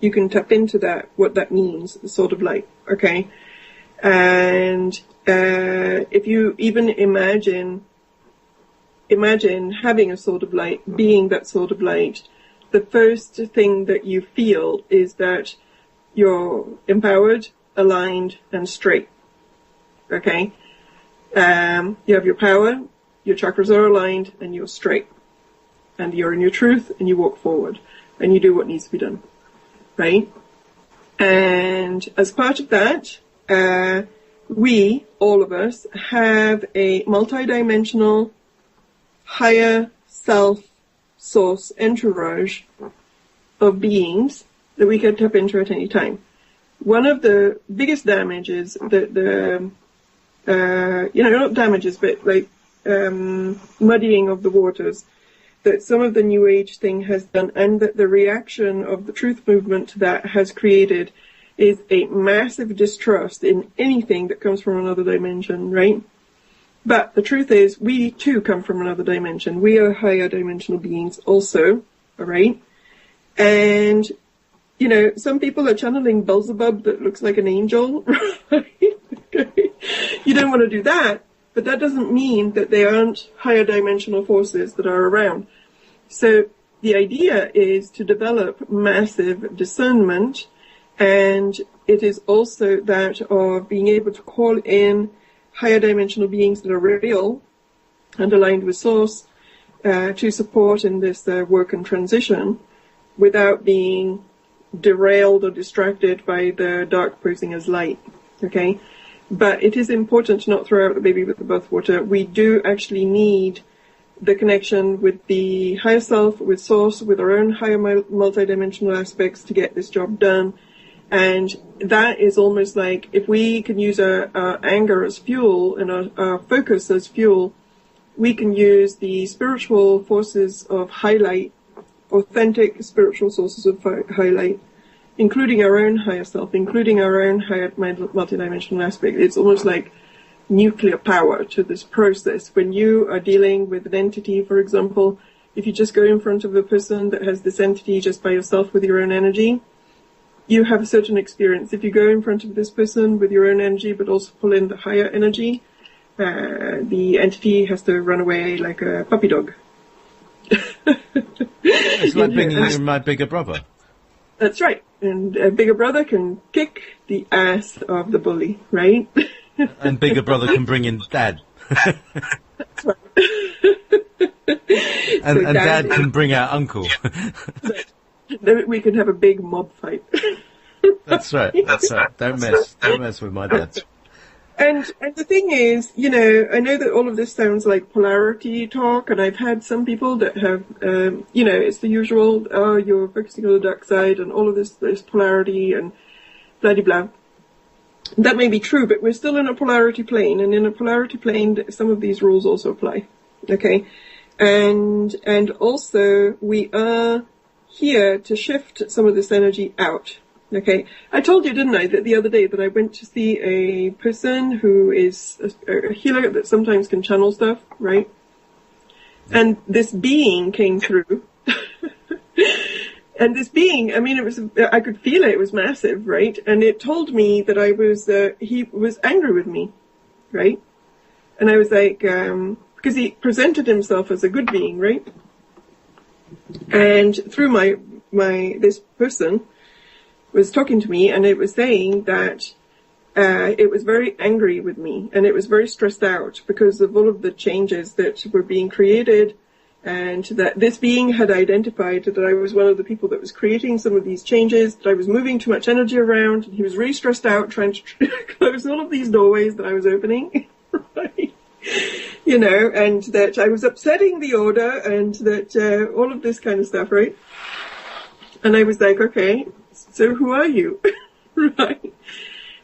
You can tap into that, what that means, the sword of light. Okay. And if you even imagine having a sword of light, being that sword of light, the first thing that you feel is that you're empowered, aligned, and straight. Okay? You have your power, your chakras are aligned, and you're straight. And you're in your truth, and you walk forward, and you do what needs to be done. Right? And as part of that, we, all of us, have a multidimensional, higher self source entourage of beings that we can tap into at any time. One of the biggest damages that not damages, but like muddying of the waters that some of the New Age thing has done, and that the reaction of the truth movement to that has created, is a massive distrust in anything that comes from another dimension, right? But the truth is, we too come from another dimension. We are higher dimensional beings also, all right? And, some people are channeling Beelzebub that looks like an angel, right? You don't want to do that, but that doesn't mean that there aren't higher dimensional forces that are around. So the idea is to develop massive discernment, and it is also that of being able to call in higher dimensional beings that are real and aligned with source to support in this work and transition without being derailed or distracted by the dark posing as light. Okay? But it is important to not throw out the baby with the bathwater. We do actually need the connection with the higher self, with source, with our own higher multidimensional aspects to get this job done. And that is almost like if we can use our anger as fuel and our focus as fuel, we can use the spiritual forces of highlight, authentic spiritual sources of highlight, including our own higher self, including our own higher multidimensional aspect. It's almost like nuclear power to this process. When you are dealing with an entity, for example, if you just go in front of a person that has this entity just by yourself with your own energy, you have a certain experience. If you go in front of this person with your own energy, but also pull in the higher energy, the entity has to run away like a puppy dog. It's like bringing in my bigger brother. That's right. And a bigger brother can kick the ass of the bully, right? And bigger brother can bring in dad. That's right. And, So and Dad can bring out Uncle. Then we can have a big mob fight. That's right. That's right. Don't mess with my dad. And the thing is, you know, I know that all of this sounds like polarity talk, and I've had some people that have, you know, it's the usual, oh, you're focusing on the dark side, and all of this polarity, and blah, blah, blah. That may be true, but we're still in a polarity plane, and in a polarity plane, some of these rules also apply. Okay? And also, we are here to shift some of this energy out. Okay, I told you, didn't I, that the other day that I went to see a person who is a healer that sometimes can channel stuff, right? And this being came through. And this being, I mean, I could feel it was massive, right? And it told me that he was angry with me, right? And I was like, because he presented himself as a good being, right? And through this person was talking to me, and it was saying that it was very angry with me, and it was very stressed out because of all of the changes that were being created, and that this being had identified that I was one of the people that was creating some of these changes, that I was moving too much energy around, and he was really stressed out trying to close all of these doorways that I was opening, right? You know, and that I was upsetting the order, and that all of this kind of stuff, right? And I was like, okay, so who are you? Right?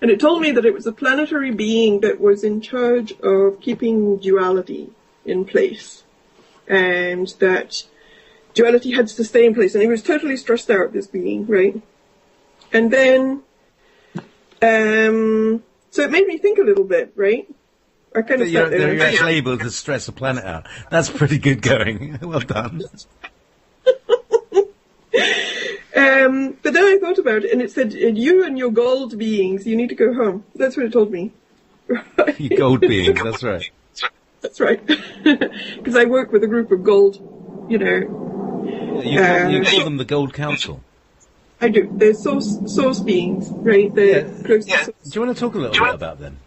And it told me that it was a planetary being that was in charge of keeping duality in place. And that duality had to stay in place. And he was totally stressed out, this being, right? And then, so it made me think a little bit, right? I kind of sat there. You're actually able to stress a planet out. That's pretty good going. Well done. But then I thought about it, and it said, you and your gold beings, you need to go home. That's what it told me. Right? You gold beings, that's right. That's right. Because I work with a group of gold, you know. You call them the Gold Council. I do. They're source beings, right? They're close to source. Do you want to talk a little bit about them?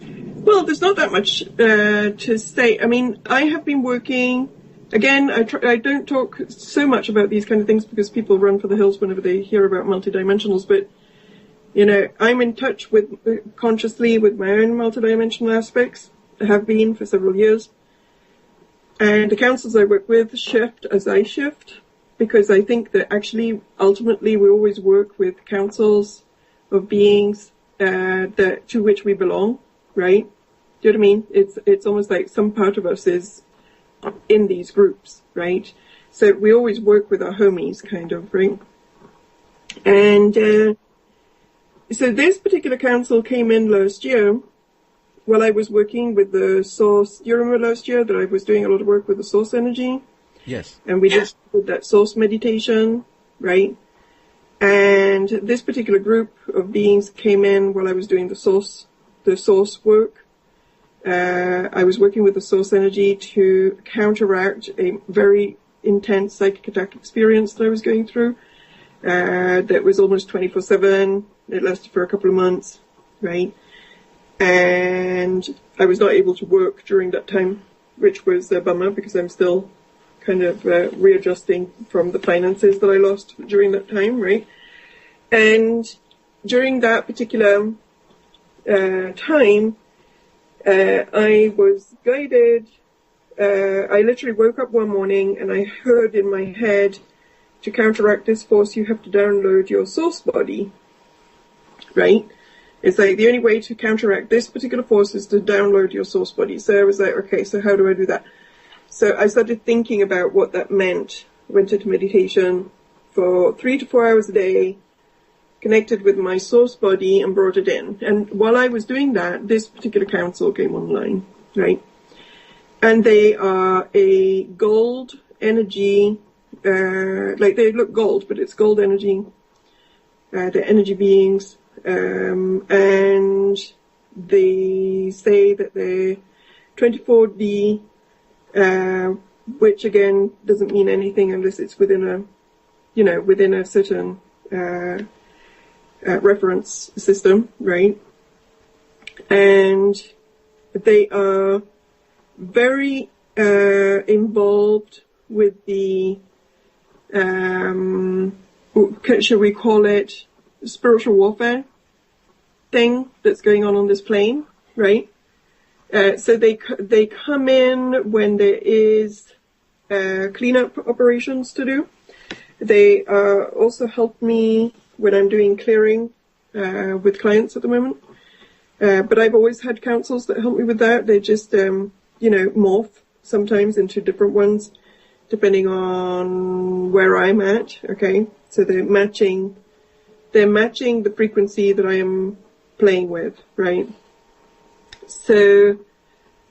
Well, there's not that much to say. I mean, I have been working... Again, I don't talk so much about these kind of things because people run for the hills whenever they hear about multidimensionals, but, you know, I'm in touch consciously with my own multidimensional aspects. I have been for several years. And the councils I work with shift as I shift, because I think that actually, ultimately, we always work with councils of beings to which we belong, right? Do you know what I mean? It's almost like some part of us is in these groups, right? So we always work with our homies, kind of, right? And so this particular council came in last year while I was working with the source. Do you remember last year that I was doing a lot of work with the source energy? Yes. And we did that source meditation, right? And this particular group of beings came in while I was doing the source work. I was working with the source energy to counteract a very intense psychic attack experience that I was going through. That was almost 24/7. It lasted for a couple of months, right? And I was not able to work during that time, which was a bummer because I'm still kind of readjusting from the finances that I lost during that time, right? And during that particular time, I was guided. I literally woke up one morning and I heard in my head, to counteract this force, you have to download your source body, right? It's like the only way to counteract this particular force is to download your source body. So I was like, okay, so how do I do that? So I started thinking about what that meant. Went into meditation for 3 to 4 hours a day, connected with my source body and brought it in. And while I was doing that, this particular council came online, right? And they are a gold energy, like they look gold, but it's gold energy. They're energy beings. And they say that they're 24D, which again doesn't mean anything unless it's within a certain reference system, right? And they are very involved with the, shall we call it, spiritual warfare thing that's going on this plane, right? So they come in when there is cleanup operations to do. They also help me when I'm doing clearing with clients at the moment. But I've always had councils that help me with that. They just, morph sometimes into different ones depending on where I'm at. Okay, so they're matching the frequency that I am playing with, right? So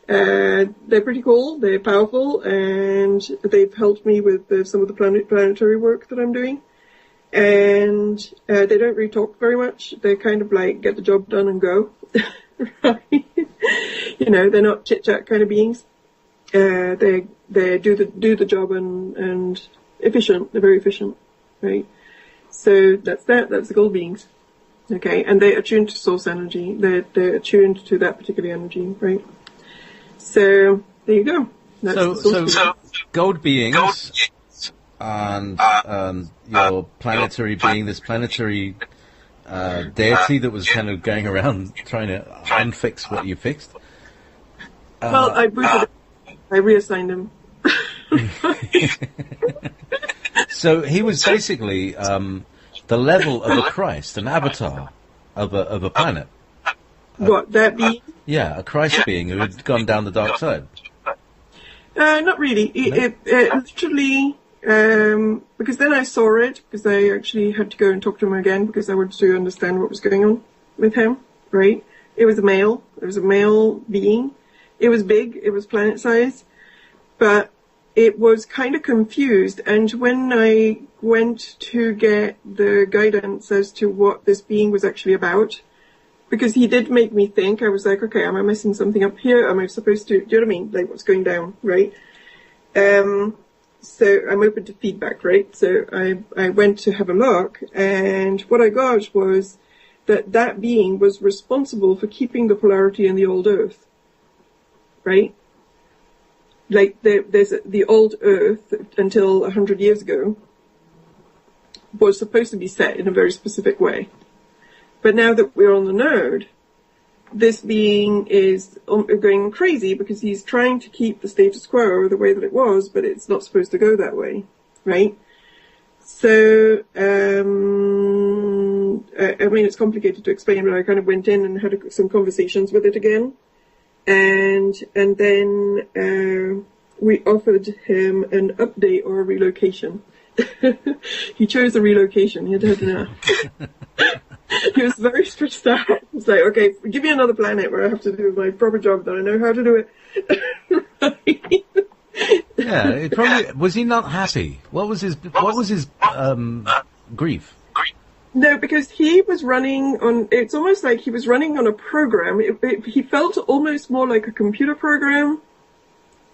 they're pretty cool, they're powerful, and they've helped me with some of the planetary work that I'm doing. And they don't really talk very much. They kind of like get the job done and go. Right? They're not chit-chat kind of beings. They do the job and efficient. They're very efficient, right? So that's the gold beings. Okay, and they're attuned to source energy. They're attuned to that particular energy, right? So there you go. That's so gold beings and your planetary being, this planetary deity that was kind of going around trying to unfix what you fixed. Well, I booted it. I reassigned him. So he was basically the level of a Christ, an avatar of a planet. What, that being? Yeah, a Christ being who had gone down the dark side. Not really. It literally, because then I saw it, because I actually had to go and talk to him again, because I wanted to understand what was going on with him, right? It was a male being. It was big, it was planet size, but it was kind of confused. And when I went to get the guidance as to what this being was actually about, because he did make me think, I was like, okay, am I messing something up here? Am I supposed to, do you know what I mean? Like, what's going down, right? So I'm open to feedback, right? So I went to have a look, and what I got was that being was responsible for keeping the polarity in the old Earth, right? Like, there's the old Earth until 100 years ago was supposed to be set in a very specific way. But now that we're on the node, this being is going crazy because he's trying to keep the status quo the way that it was, but it's not supposed to go that way, right? So, I mean, it's complicated to explain, but I kind of went in and had some conversations with it again. And then we offered him an update or a relocation. He chose a relocation. He had had enough. He was very stressed out. He was like, okay, give me another planet where I have to do my proper job that I know how to do it. Yeah, it probably was. He not happy? What was his grief? No, because he was running on. It's almost like he was running on a program. He felt almost more like a computer program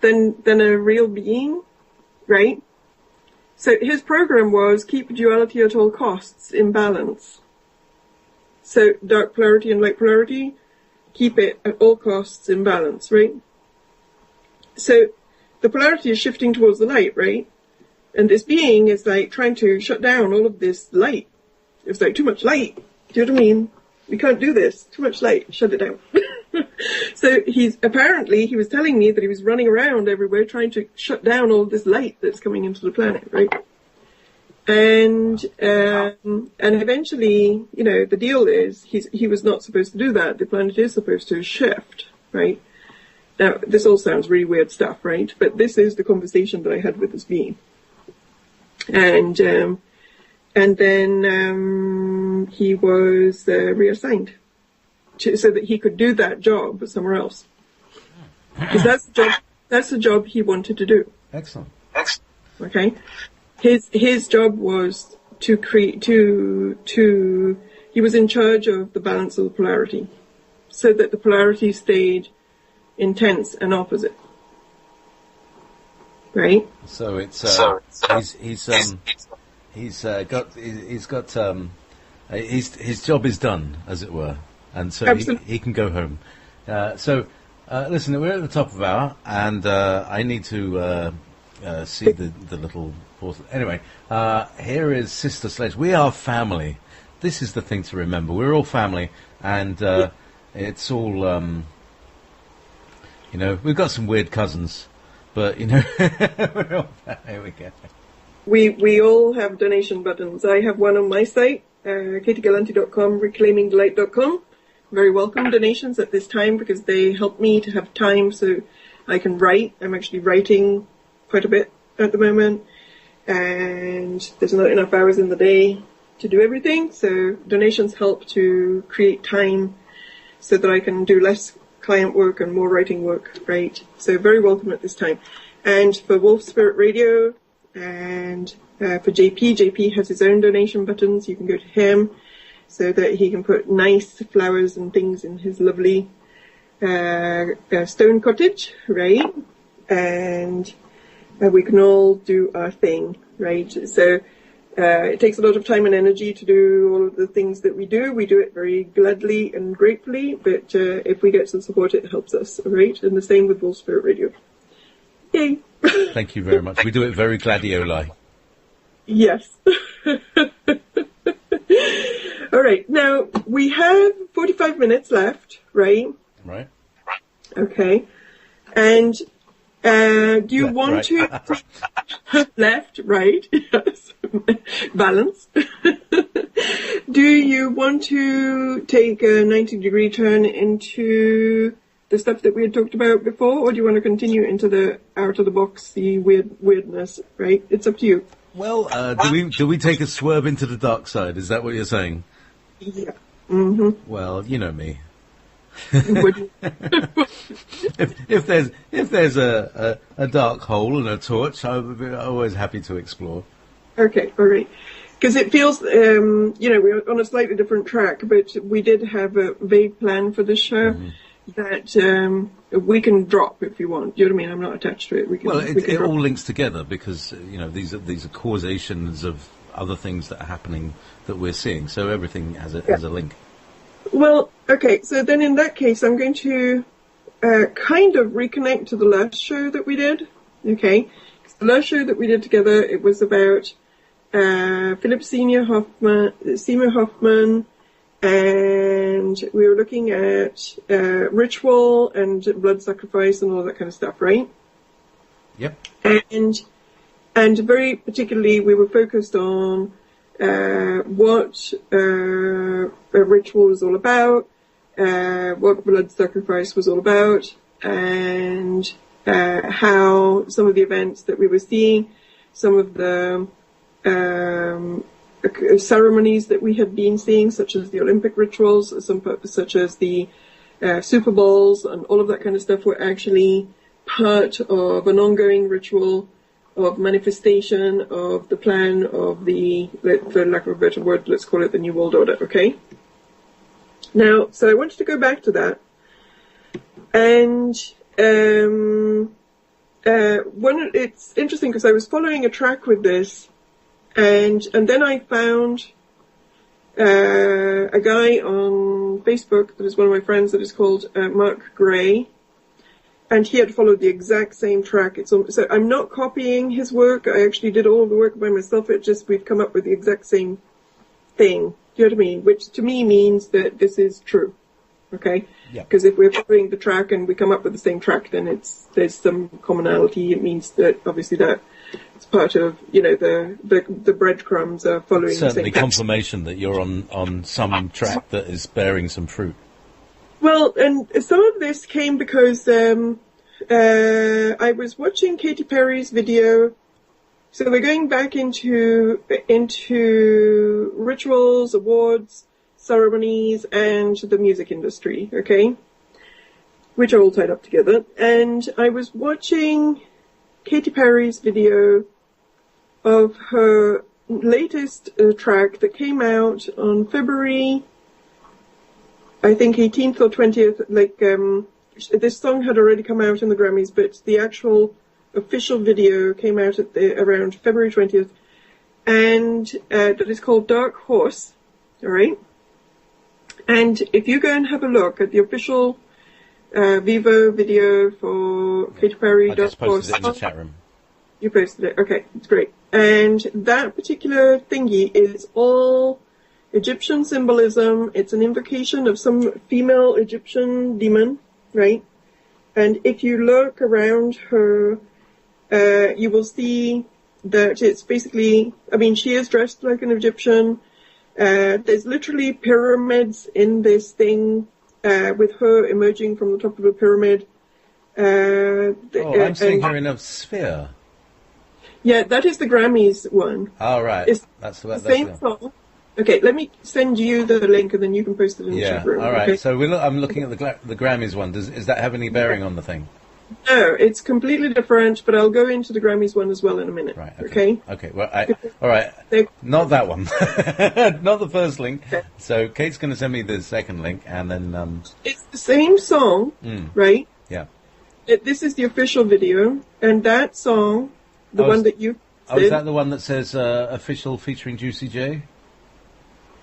than a real being, right? So his program was keep duality at all costs in balance. So dark polarity and light polarity, keep it at all costs in balance, right? So the polarity is shifting towards the light, right? And this being is like trying to shut down all of this light. It's like too much light. Do you know what I mean? We can't do this. Too much light. Shut it down. So he was telling me that he was running around everywhere trying to shut down all of this light that's coming into the planet, right? And eventually, the deal is he was not supposed to do that. The planet is supposed to shift, right? Now, this all sounds really weird stuff, right? But this is the conversation that I had with this being. And then he was reassigned so that he could do that job somewhere else. Because that's the job he wanted to do. Excellent. Okay? His job was to create, he was in charge of the balance of the polarity, so that the polarity stayed intense and opposite. Right? So it's his job is done, as it were, and so he can go home. So Listen, we're at the top of hour, and I need to see the little portal. Anyway, here is Sister Sledge. We are family. This is the thing to remember. We're all family, and it's all, you know, we've got some weird cousins, but, you know, we're all family. Here we go. We all have donation buttons. I have one on my site, katiegallanti.com, reclaimingdelight.com. Very welcome donations at this time because they help me to have time so I can write. I'm actually writing quite a bit at the moment, and there's not enough hours in the day to do everything. So donations help to create time so that I can do less client work and more writing work, right? So very welcome at this time. And for Wolf Spirit Radio, and for JayPee has his own donation buttons. You can go to him so that he can put nice flowers and things in his lovely stone cottage, right? And we can all do our thing, right? So it takes a lot of time and energy to do all of the things that we do. We do it very gladly and gratefully, but if we get some support, it helps us, right? And the same with Wolf Spirit Radio. Yay! Thank you very much. We do it very gladioli. Yes. All right. Now, we have 45 minutes left, right? Right. Okay. And do you want right. to... left, right, yes. Balance. Do you want to take a 90-degree turn into the stuff that we had talked about before, or do you want to continue into the out-of-the-boxy weirdness, right? It's up to you. Well, do we take a swerve into the dark side? Is that what you're saying? Yeah. Mm-hmm. Well, you know me. if there's a dark hole and a torch, I'm always happy to explore. Okay, all right. Because it feels, we're on a slightly different track, but we did have a vague plan for this show. Mm-hmm. That we can drop if you want. Do you know what I mean? I'm not attached to it. It all links together because these are causations of other things that are happening that we're seeing. So everything has a link. Well, okay. So then in that case, I'm going to kind of reconnect to the last show that we did. Okay, the last show that we did together, it was about Philip Seymour Hoffman. And we were looking at ritual and blood sacrifice and all that kind of stuff, right? Yep. And very particularly, we were focused on what a ritual was all about, what blood sacrifice was all about, and how some of the events that we were seeing, some of the ceremonies that we had been seeing, such as the Olympic rituals, such as the Super Bowls and all of that kind of stuff, were actually part of an ongoing ritual of manifestation of the plan of the, for lack of a better word, let's call it the New World Order, okay? Now, so I wanted to go back to that. And it's interesting because I was following a track with this, and then I found a guy on Facebook that is one of my friends that is called Mark Gray, and he had followed the exact same track. So I'm not copying his work. I actually did all of the work by myself. It just we've come up with the exact same thing. Do you know what I mean? Which to me means that this is true. Okay? Because if we're following the track and we come up with the same track, then there's some commonality. It means that obviously that it's part of, the breadcrumbs are following the same certainly confirmation that you're on some track that is bearing some fruit. Well, and some of this came because I was watching Katy Perry's video. So we're going back into rituals, awards, ceremonies, and the music industry, okay? Which are all tied up together. And I was watching Katy Perry's video of her latest track that came out on February, I think 18th or 20th. This song had already come out in the Grammys, but the actual official video came out at around February 20th, and that is called Dark Horse, all right? And if you go and have a look at the official Vivo video for Katy Perry. I just posted it in the chat room. You posted it. Okay, it's great. And that particular thingy is all Egyptian symbolism. It's an invocation of some female Egyptian demon, right? And if you look around her, you will see that it's basically, I mean, she is dressed like an Egyptian. There's literally pyramids in this thing, with her emerging from the top of a pyramid. I'm seeing her in a sphere. Yeah, that is the Grammys one. Oh, right. That's the same song. Okay, let me send you the link and then you can post it in the chat room. All right. Okay? So I'm looking at the Grammys one. Is that have any bearing on the thing? No, it's completely different, but I'll go into the Grammys one as well in a minute. Right. Okay? Okay. Well, all right. Not that one. Not the first link. Okay. So Kate's going to send me the second link, and then... It's the same song, right? Yeah. This is the official video, and that song, the one that you... Oh, is that the one that says official featuring Juicy J?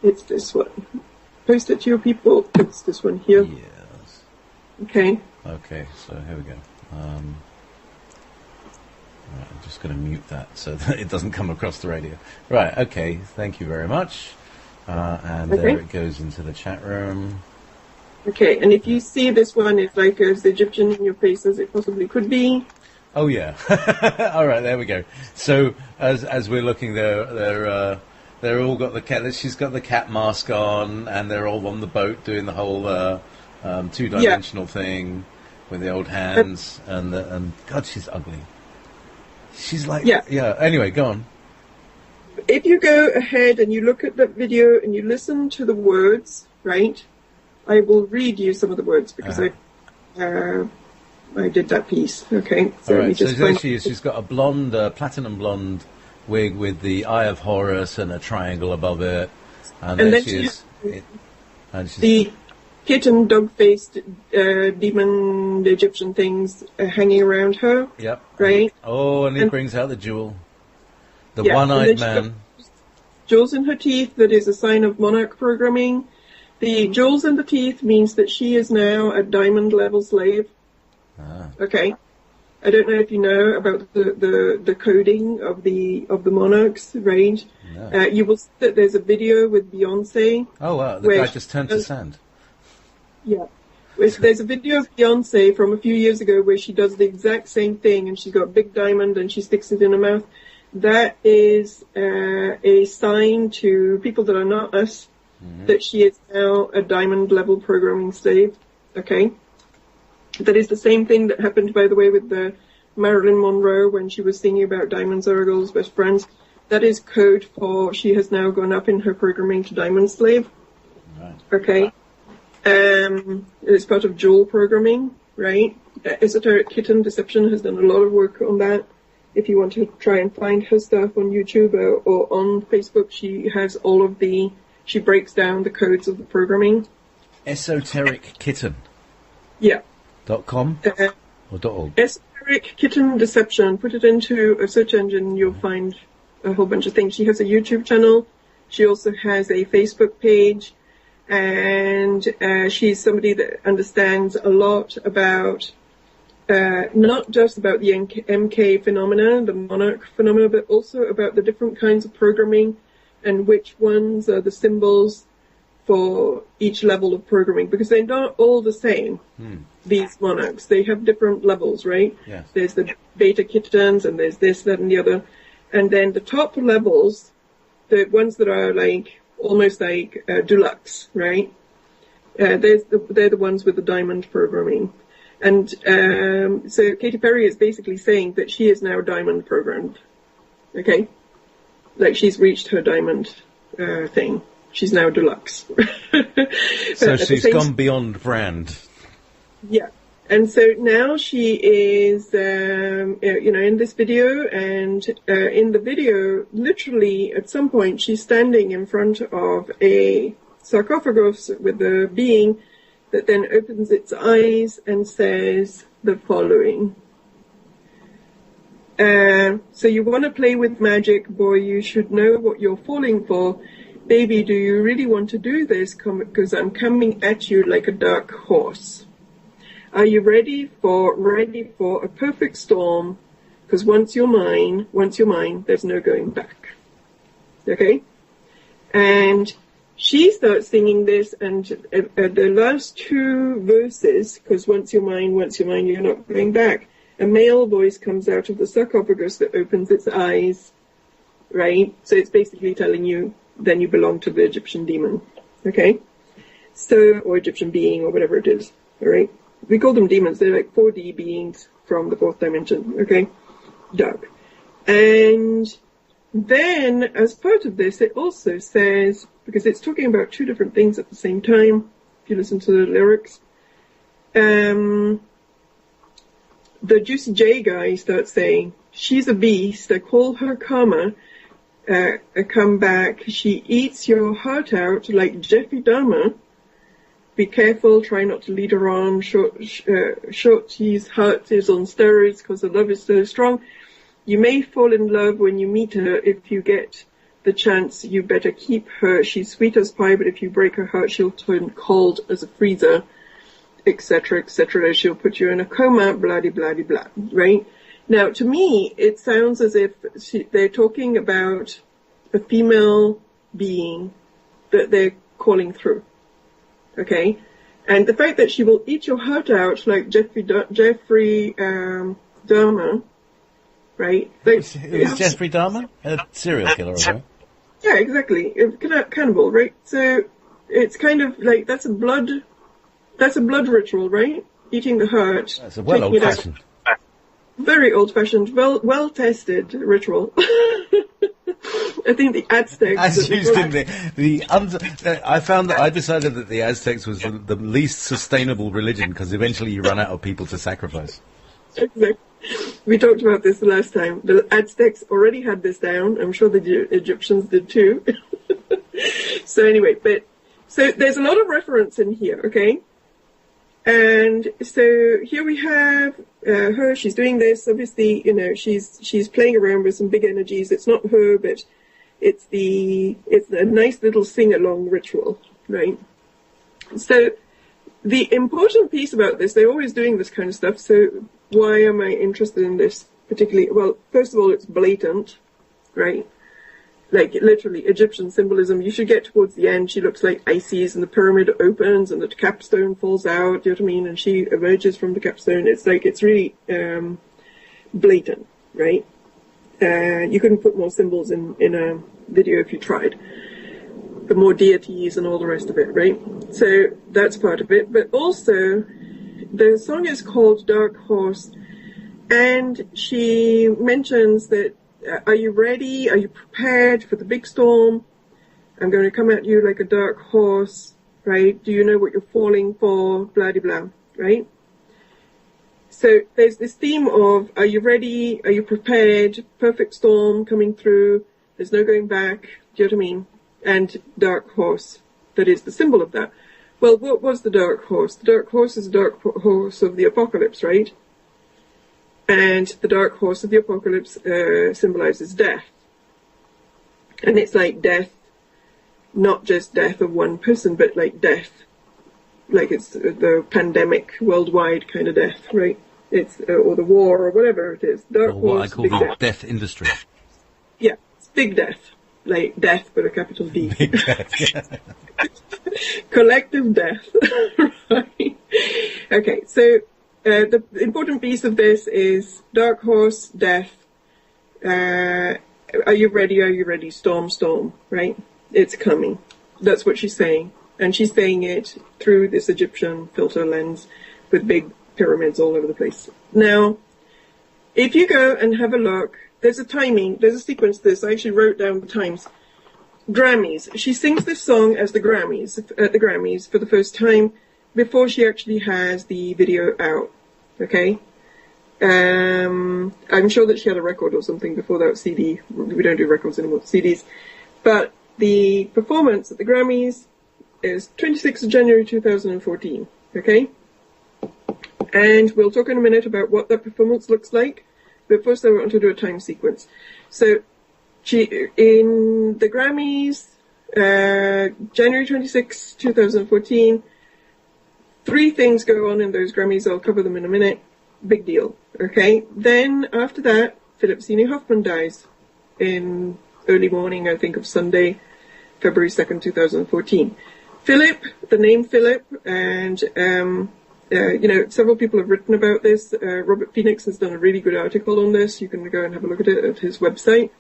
It's this one. Post it to your people. It's this one here. Yes. Okay. Okay, so here we go. Right, I'm just going to mute that so that it doesn't come across the radio. Right, okay, thank you very much. And there it goes into the chat room. Okay, and if you see this one, it's like as Egyptian in your face as it possibly could be. Oh, yeah. All right, there we go. So as we're looking there, they're all got the cat. She's got the cat mask on, and they're all on the boat doing the whole two-dimensional thing with the old hands. And God, she's ugly. She's like Anyway, go on. If you go ahead and you look at that video and you listen to the words, right? I will read you some of the words because I did that piece. Okay. So all right. So there she is. She's got a blonde, platinum blonde wig with the Eye of Horus and a triangle above it, and there she is. The kitten, dog-faced demon Egyptian things hanging around her. Yep. Right. Oh, and he brings out the jewel, the one-eyed man. Jewels in her teeth. That is a sign of monarch programming. The jewels in the teeth means that she is now a diamond level slave. Okay. I don't know if you know about the coding of the monarchs, right? No. You will see that there's a video with Beyonce. Oh wow, the guy just turned to sand. Yeah. There's a video of Beyonce from a few years ago where she does the exact same thing and she's got a big diamond and she sticks it in her mouth. That is a sign to people that are not us that she is now a diamond level programming slave. Okay. That is the same thing that happened, by the way, with the Marilyn Monroe when she was singing about diamonds are a girl's best friends. That is code for she has now gone up in her programming to diamond slave. Right. Okay. It's part of jewel programming, right? Esoteric Kitten Deception has done a lot of work on that. If you want to try and find her stuff on YouTube or on Facebook, she has she breaks down the codes of the programming. Esoteric Kitten. Yeah. .com or .org? Esoteric Kitten Deception. Put it into a search engine, you'll find a whole bunch of things. She has a YouTube channel. She also has a Facebook page. And she's somebody that understands a lot about, not just about the MK phenomena, the monarch phenomena, but also about the different kinds of programming and which ones are the symbols for each level of programming, because they're not all the same, these monarchs. They have different levels, right? Yes. There's the beta kittens, and there's this, that, and the other. And then the top levels, the ones that are like, almost like deluxe, right? They're the ones with the diamond programming. And so Katy Perry is basically saying that she is now diamond programmed, okay? Like she's reached her diamond thing. She's now deluxe. So she's gone beyond brand. Yeah. And so now she is, in this video, and in the video, literally at some point, she's standing in front of a sarcophagus with a being that then opens its eyes and says the following. So you want to play with magic, boy, you should know what you're falling for. Baby, do you really want to do this? Because I'm coming at you like a dark horse. Are you ready for a perfect storm? Because once you're mine, there's no going back. Okay? And she starts singing this, and the last two verses, because once you're mine, you're not going back, a male voice comes out of the sarcophagus that opens its eyes, right? So it's basically telling you, then you belong to the Egyptian demon, okay? So, or Egyptian being, or whatever it is, all right? We call them demons. They're like 4D beings from the fourth dimension, okay? Dark. And then, as part of this, it also says, because it's talking about two different things at the same time, if you listen to the lyrics, the Juicy J guy starts saying, she's a beast, I call her Karma, come back, she eats your heart out like Jeffrey Dahmer. Be careful, try not to lead her on. Shorty's heart is on steroids because the love is so strong. You may fall in love when you meet her. If you get the chance, you better keep her. She's sweet as pie, but if you break her heart, she'll turn cold as a freezer, etc., etc. She'll put you in a coma, blah-de-blah-de-blah, right? Now, to me, it sounds as if they're talking about a female being that they're calling through. Okay, and the fact that she will eat your heart out like Jeffrey Dahmer, right? It's Jeffrey Dahmer, a serial killer, right? Yeah, exactly. Cannibal, right? So it's kind of like that's a blood ritual, right? Eating the heart. That's a old-fashioned. Very old-fashioned, well tested ritual. I think the Aztecs. As used in I found that I decided that the Aztecs was the least sustainable religion because eventually you run out of people to sacrifice. Exactly. We talked about this the last time. The Aztecs already had this down. I'm sure the Egyptians did too. So anyway, so there's a lot of reference in here, okay? And so here we have her. She's doing this. Obviously, she's playing around with some big energies. It's not her, but it's a nice little sing-along ritual, right? So the important piece about this, they're always doing this kind of stuff. So why am I interested in this particularly? Well, first of all, it's blatant, right? Like literally Egyptian symbolism. You should get towards the end. She looks like Isis, and the pyramid opens, and the capstone falls out. You know what I mean? And she emerges from the capstone. It's really blatant, right? You couldn't put more symbols in a video if you tried. The more deities and all the rest of it, right? So that's part of it. But also, the song is called Dark Horse, and she mentions that, are you ready? Are you prepared for the big storm? I'm going to come at you like a dark horse, right? Do you know what you're falling for? Blah, blah, blah, right? So there's this theme of, are you ready? Are you prepared? Perfect storm coming through. There's no going back. Do you know what I mean? And dark horse. That is the symbol of that. Well, what was the dark horse? The dark horse is the dark horse of the apocalypse, right? And the dark horse of the apocalypse symbolizes death. And it's like death, not just death of one person, but like death. Like it's the pandemic, worldwide kind of death, right? It's or the war or whatever it is. Dark or what horse, I call the death industry. Yeah, it's big death. Like death with a capital D. Big death, yeah. Collective death. Right. Okay, so the important piece of this is dark horse, death. Are you ready? Are you ready? Storm, storm, right? It's coming. That's what she's saying. And she's saying it through this Egyptian filter lens with big pyramids all over the place. Now, if you go and have a look, there's a timing, there's a sequence to this. I actually wrote down the times. Grammys. She sings this song as the Grammys, at the Grammys for the first time before she actually has the video out. Okay? I'm sure that she had a record or something before that CD. We don't do records anymore, CDs. But the performance at the Grammys is 26th of January 2014. Okay? And we'll talk in a minute about what that performance looks like. But first I want to do a time sequence. So, she, in the Grammys, January 26, 2014, Three things go on in those Grammys. I'll cover them in a minute. Big deal. Okay. Then after that, Philip Seymour Hoffman dies in early morning, I think, of Sunday, February 2nd, 2014. Philip, the name Philip, and several people have written about this. Robert Phoenix has done a really good article on this. You can go and have a look at it at his website.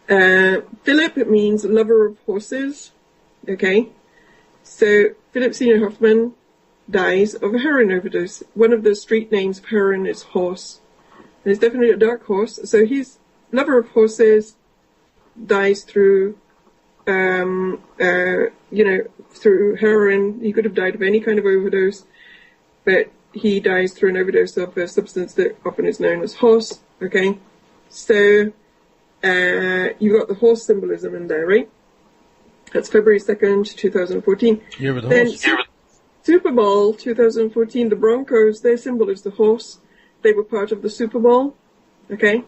Philip, it means lover of horses. Okay. So Philip Seymour Hoffman dies of a heroin overdose. One of the street names of heroin is horse. And it's definitely a dark horse. So he's lover of horses, dies through, through heroin. He could have died of any kind of overdose, but he dies through an overdose of a substance that often is known as horse. Okay. So, you got the horse symbolism in there, right? That's February 2nd, 2014. Year of the then horse. Super Bowl 2014, the Broncos, their symbol is the horse. They were part of the Super Bowl. Okay?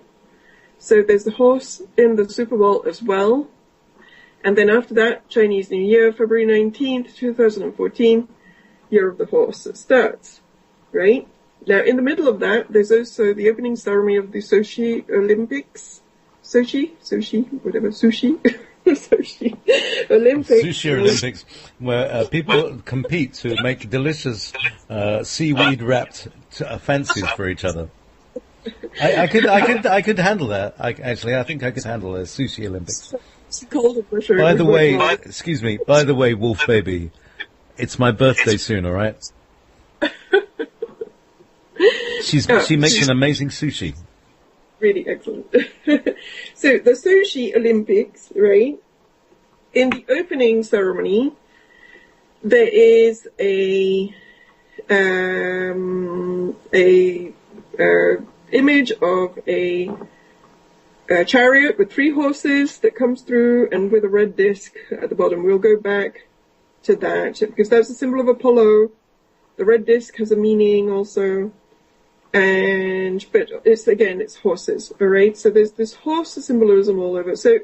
So there's the horse in the Super Bowl as well. And then after that, Chinese New Year, February 19th, 2014, Year of the Horse starts. Right? Now, in the middle of that, there's also the opening ceremony of the Sochi Olympics. Sochi, whatever, sushi. Sushi Olympics. Sushi Olympics, where people compete to make delicious seaweed-wrapped fancies for each other. I could handle that. I think I could handle a sushi Olympics. By the way, excuse me. By the way, Wolf Baby, it's my birthday soon. All right. She makes an amazing sushi. Really excellent. So the Sochi Olympics, right? In the opening ceremony, there is a image of a chariot with 3 horses that comes through and with a red disc at the bottom. We'll go back to that because that's a symbol of Apollo. The red disc has a meaning also. But it's horses, all right? So there's this horse symbolism all over. So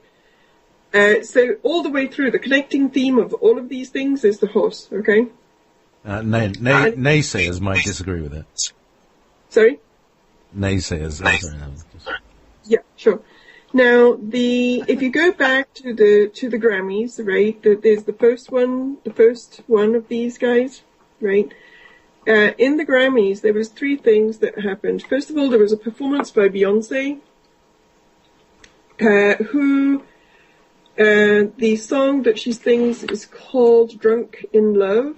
all the way through, the connecting theme of all of these things is the horse, okay? Naysayers might disagree with that. Sorry? Naysayers. Yeah, sure. Now, if you go back to the Grammys, right? There's the first one of these guys, right? In the Grammys, there was 3 things that happened. First of all, there was a performance by Beyonce, who the song that she sings is called "Drunk in Love,"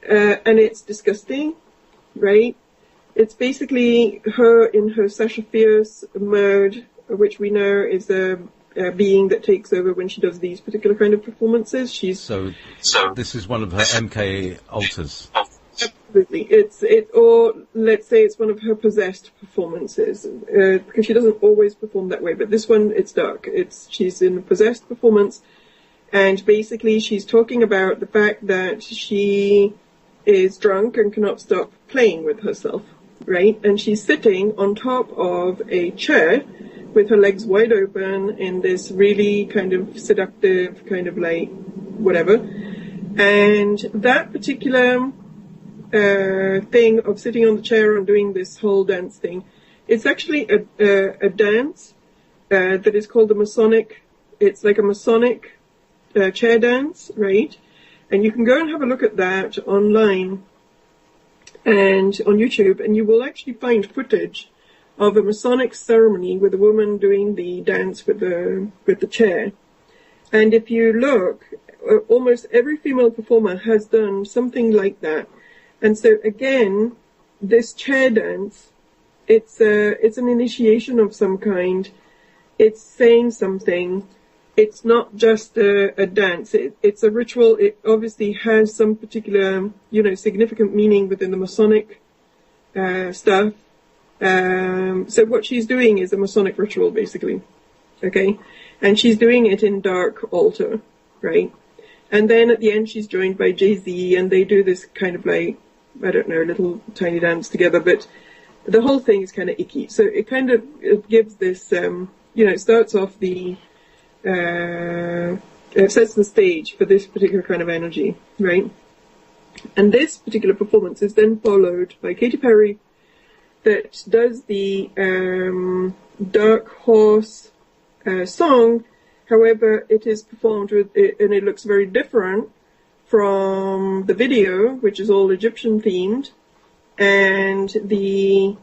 and it's disgusting, right? It's basically her in her Sasha Fierce mode, which we know is a being that takes over when she does these particular kind of performances. So this is one of her MK alters. Absolutely. Or let's say it's one of her possessed performances, because she doesn't always perform that way, but this one, it's dark. She's in a possessed performance, and basically she's talking about the fact that she is drunk and cannot stop playing with herself, right? And she's sitting on top of a chair with her legs wide open in this really kind of seductive, kind of like whatever. And that particular thing of sitting on the chair and doing this whole dance thing, it's actually a dance that is called a Masonic. It's like a Masonic chair dance, right? And you can go and have a look at that online and on YouTube, and you will actually find footage of a Masonic ceremony with a woman doing the dance with the chair. And if you look, almost every female performer has done something like that. And so again, this chair dance, it's an initiation of some kind. It's saying something. It's not just a dance. It's a ritual. It obviously has some particular, significant meaning within the Masonic stuff. So what she's doing is a Masonic ritual, basically. Okay? And she's doing it in dark altar, right? And then at the end, she's joined by Jay-Z, and they do this kind of like, I don't know, little tiny dance together, but the whole thing is kind of icky. So it kind of gives this, it starts off it sets the stage for this particular kind of energy, right? And this particular performance is then followed by Katy Perry, that does the Dark Horse song. However, it is performed with, and it looks very different from the video, which is all Egyptian themed, and the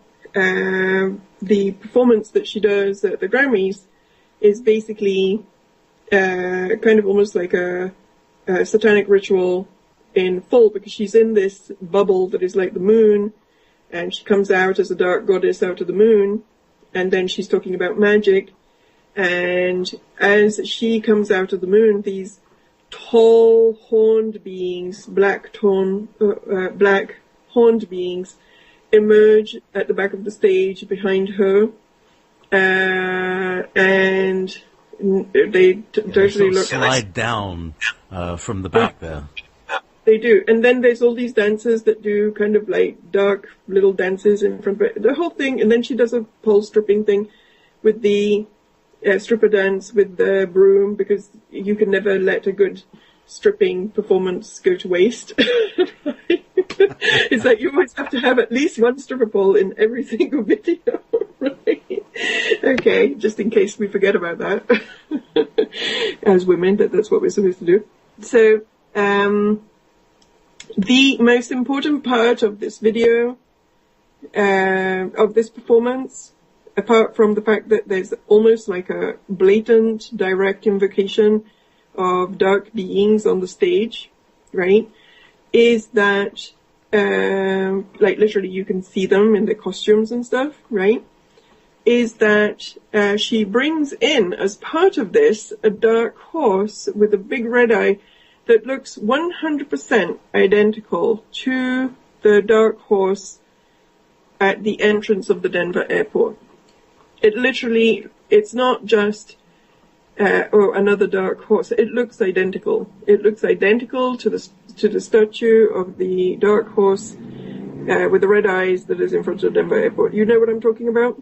performance that she does at the Grammys is basically kind of almost like a satanic ritual in full, because she's in this bubble that is like the moon, and she comes out as a dark goddess out of the moon, and then she's talking about magic, and as she comes out of the moon, these tall horned beings, black horned beings, emerge at the back of the stage behind her, and they totally look slide down from the back there. They do. And then there's all these dancers that do kind of like dark little dances in front of it. The whole thing. And then she does a pole stripping thing with the stripper dance with the broom, because you can never let a good stripping performance go to waste. It's like you always have to have at least one stripper pole in every single video. Right? Okay, just in case we forget about that. As women, that's what we're supposed to do. So, the most important part of this video, of this performance, apart from the fact that there's almost like a blatant, direct invocation of dark beings on the stage, right, is that, like literally you can see them in their costumes and stuff, right, is that she brings in, as part of this, a dark horse with a big red eye that looks 100% identical to the dark horse at the entrance of the Denver airport. It literally, it's not just another dark horse. It looks identical. It looks identical to the statue of the dark horse with the red eyes that is in front of the Denver airport. You know what I'm talking about?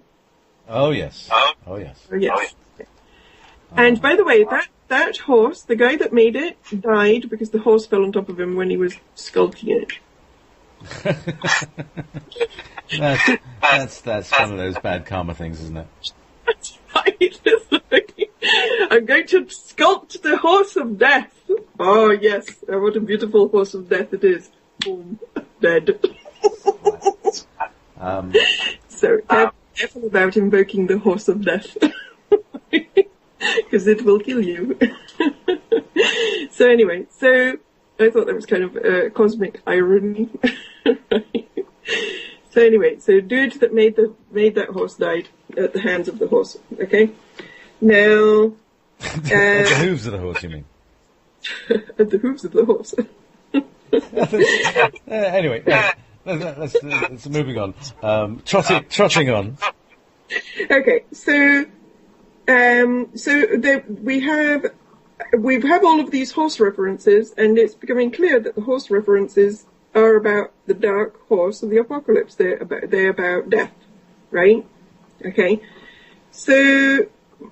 Oh yes. Oh yes. Oh, yes. And by the way, that horse, the guy that made it, died because the horse fell on top of him when he was sculpting it. That's one of those bad karma things, isn't it? That's right. It's like, I'm going to sculpt the horse of death. Oh yes, what a beautiful horse of death it is. Boom, dead. So careful about invoking the horse of death, because it will kill you. So anyway, so I thought that was kind of cosmic irony. So anyway, so dude that made that horse died at the hands of the horse. Okay, now at the hooves of the horse, you mean? At the hooves of the horse. Anyway, let's moving on. Trotting on. Okay, so we have all of these horse references, and it's becoming clear that the horse references are about the dark horse of the apocalypse. They're about death, right? Okay. So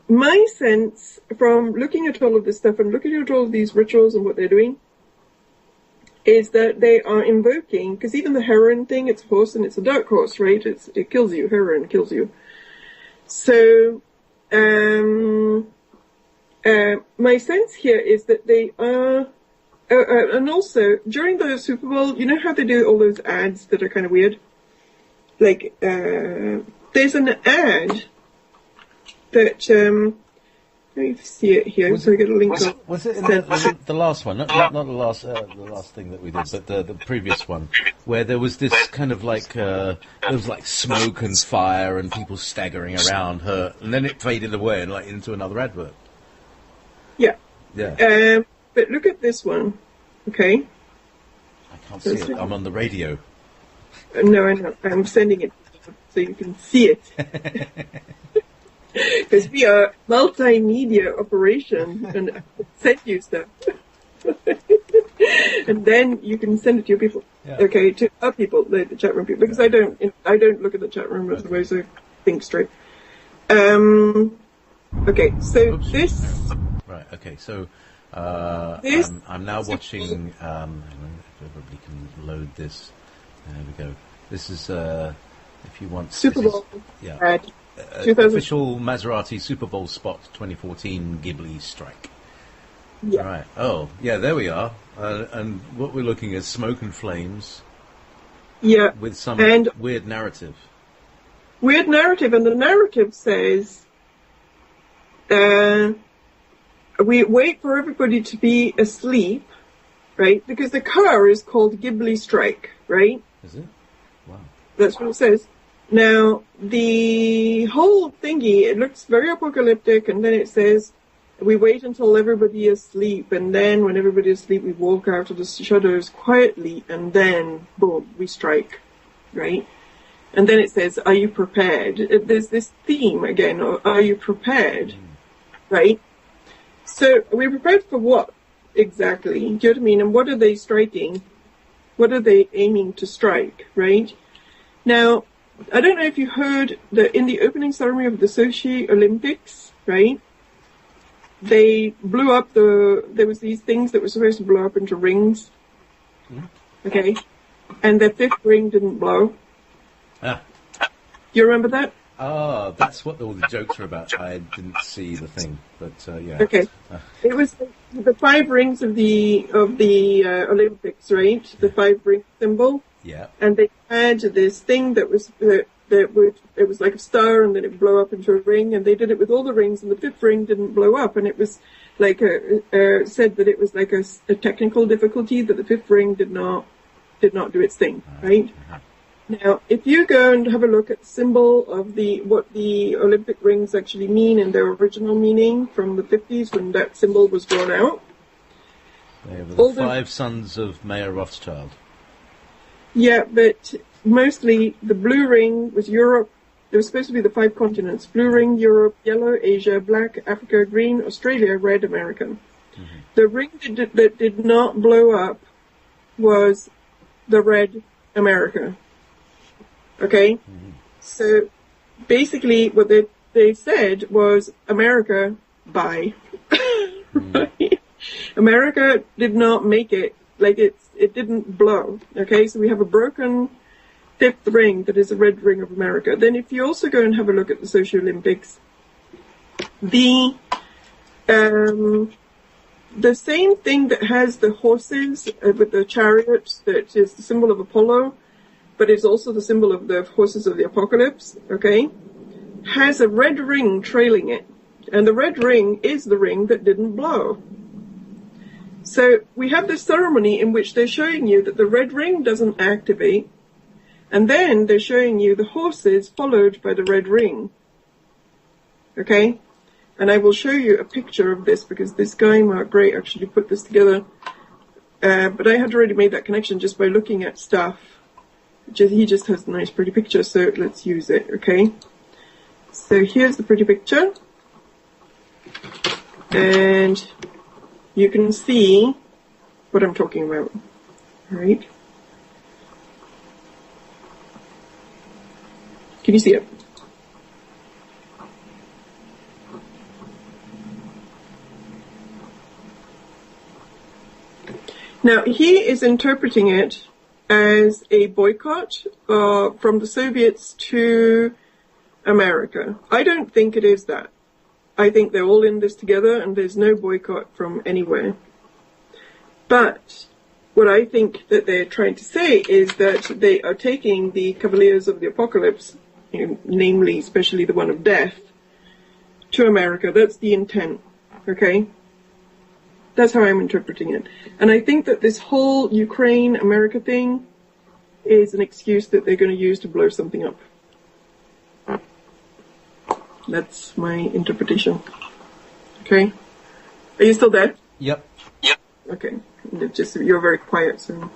my sense from looking at all of this stuff and looking at all of these rituals and what they're doing is that they are invoking, because even the heroin thing, it's a horse and it's a dark horse, right? It kills you. Heroin kills you. So my sense here is that they are, and also during the Super Bowl, you know how they do all those ads that are kind of weird? Like, there's an ad that, let me see it here, so I get a link on. Was it in the last one? Not the last thing that we did, but the previous one, where there was this kind of like, there was like smoke and fire and people staggering around her, and then it faded away and like into another advert. Yeah. Yeah. But look at this one, okay? I can't see it. I'm on the radio. No, I know. I'm sending it so you can see it. Because we are multimedia operation and send you stuff. And then you can send it to your people. Yeah. Okay, to our people, the chat room people. Because I don't look at the chat room otherwise I think straight. Okay, so Oops. this... Right, okay, so this... I'm now watching... everybody can load this. There we go. This is, if you want... Superbowl. Yeah. Official Maserati Super Bowl spot 2014 Ghibli strike. Yeah. All right. Oh, yeah, there we are. And what we're looking at, smoke and flames. Yeah. With some weird narrative. Weird narrative, and the narrative says, we wait for everybody to be asleep, right? Because the car is called Ghibli Strike, right? Is it? Wow. That's what it says. Now, the whole thingy, it looks very apocalyptic, and then it says, we wait until everybody is asleep, and then when everybody is asleep, we walk out of the shadows quietly, and then, boom, we strike, right? And then it says, are you prepared? There's this theme again, are you prepared, right? So, are we prepared for what exactly? Do you know what I mean? And what are they striking? What are they aiming to strike, right? Now, I don't know if you heard that in the opening ceremony of the Sochi Olympics, right? They blew up there was these things that were supposed to blow up into rings. Okay? And the fifth ring didn't blow. Ah. Do you remember that? Oh, that's what all the jokes are about. I didn't see the thing, but yeah. Okay. It was the 5 rings of the Olympics, right? The 5 ring symbol. Yeah. And they had this thing that was it was like a star, and then it would blow up into a ring, and they did it with all the rings, and the 5th ring didn't blow up, and it was like said that it was like a technical difficulty, that the 5th ring did not do its thing, right? Now, if you go and have a look at the symbol of what the Olympic rings actually mean in their original meaning from the 50s when that symbol was drawn out. They were the 5 sons of Mayer Rothschild. Yeah, but mostly the blue ring was Europe. There was supposed to be the 5 continents. Blue ring, Europe, yellow, Asia, black, Africa, green, Australia, red, America. Mm-hmm. The ring that did not blow up was the red America. Okay? Mm-hmm. So basically what they said was, America, bye. Right? America did not make it. Like it didn't blow. Okay? So we have a broken 5th ring that is a red ring of America. Then if you also go and have a look at the Sochi Olympics, the same thing that has the horses with the chariots, that is the symbol of Apollo, but it's also the symbol of the horses of the apocalypse, okay, has a red ring trailing it. And the red ring is the ring that didn't blow. So we have this ceremony in which they're showing you that the red ring doesn't activate, and then they're showing you the horses followed by the red ring. Okay? And I will show you a picture of this because this guy, Mark Gray, actually put this together. But I had already made that connection just by looking at stuff. He just has a nice pretty picture, so let's use it, okay? So here's the pretty picture. And you can see what I'm talking about, right? Can you see it? Now, he is interpreting it as a boycott from the Soviets to America. I don't think it is that. I think they're all in this together and there's no boycott from anywhere. But what I think that they're trying to say is that they are taking the Cavaliers of the Apocalypse, namely, especially the one of death, to America. That's the intent, okay? That's how I'm interpreting it. And I think that this whole Ukraine-America thing is an excuse that they're going to use to blow something up. That's my interpretation. Okay? Are you still there? Yep. Okay. You're very quiet, so...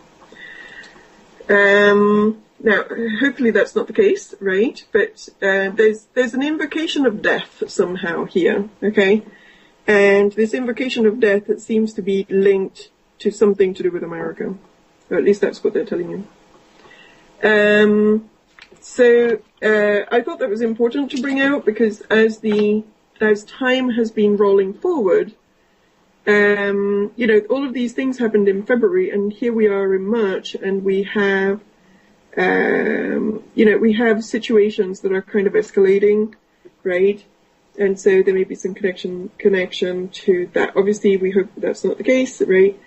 Now, hopefully that's not the case, right? But there's an invocation of death somehow here, okay? And this invocation of death, that seems to be linked to something to do with America. Or at least that's what they're telling you. So I thought that was important to bring out because as time has been rolling forward, all of these things happened in February, and here we are in March, and we have, we have situations that are kind of escalating, right? And so there may be some connection to that. Obviously, we hope that's not the case, right?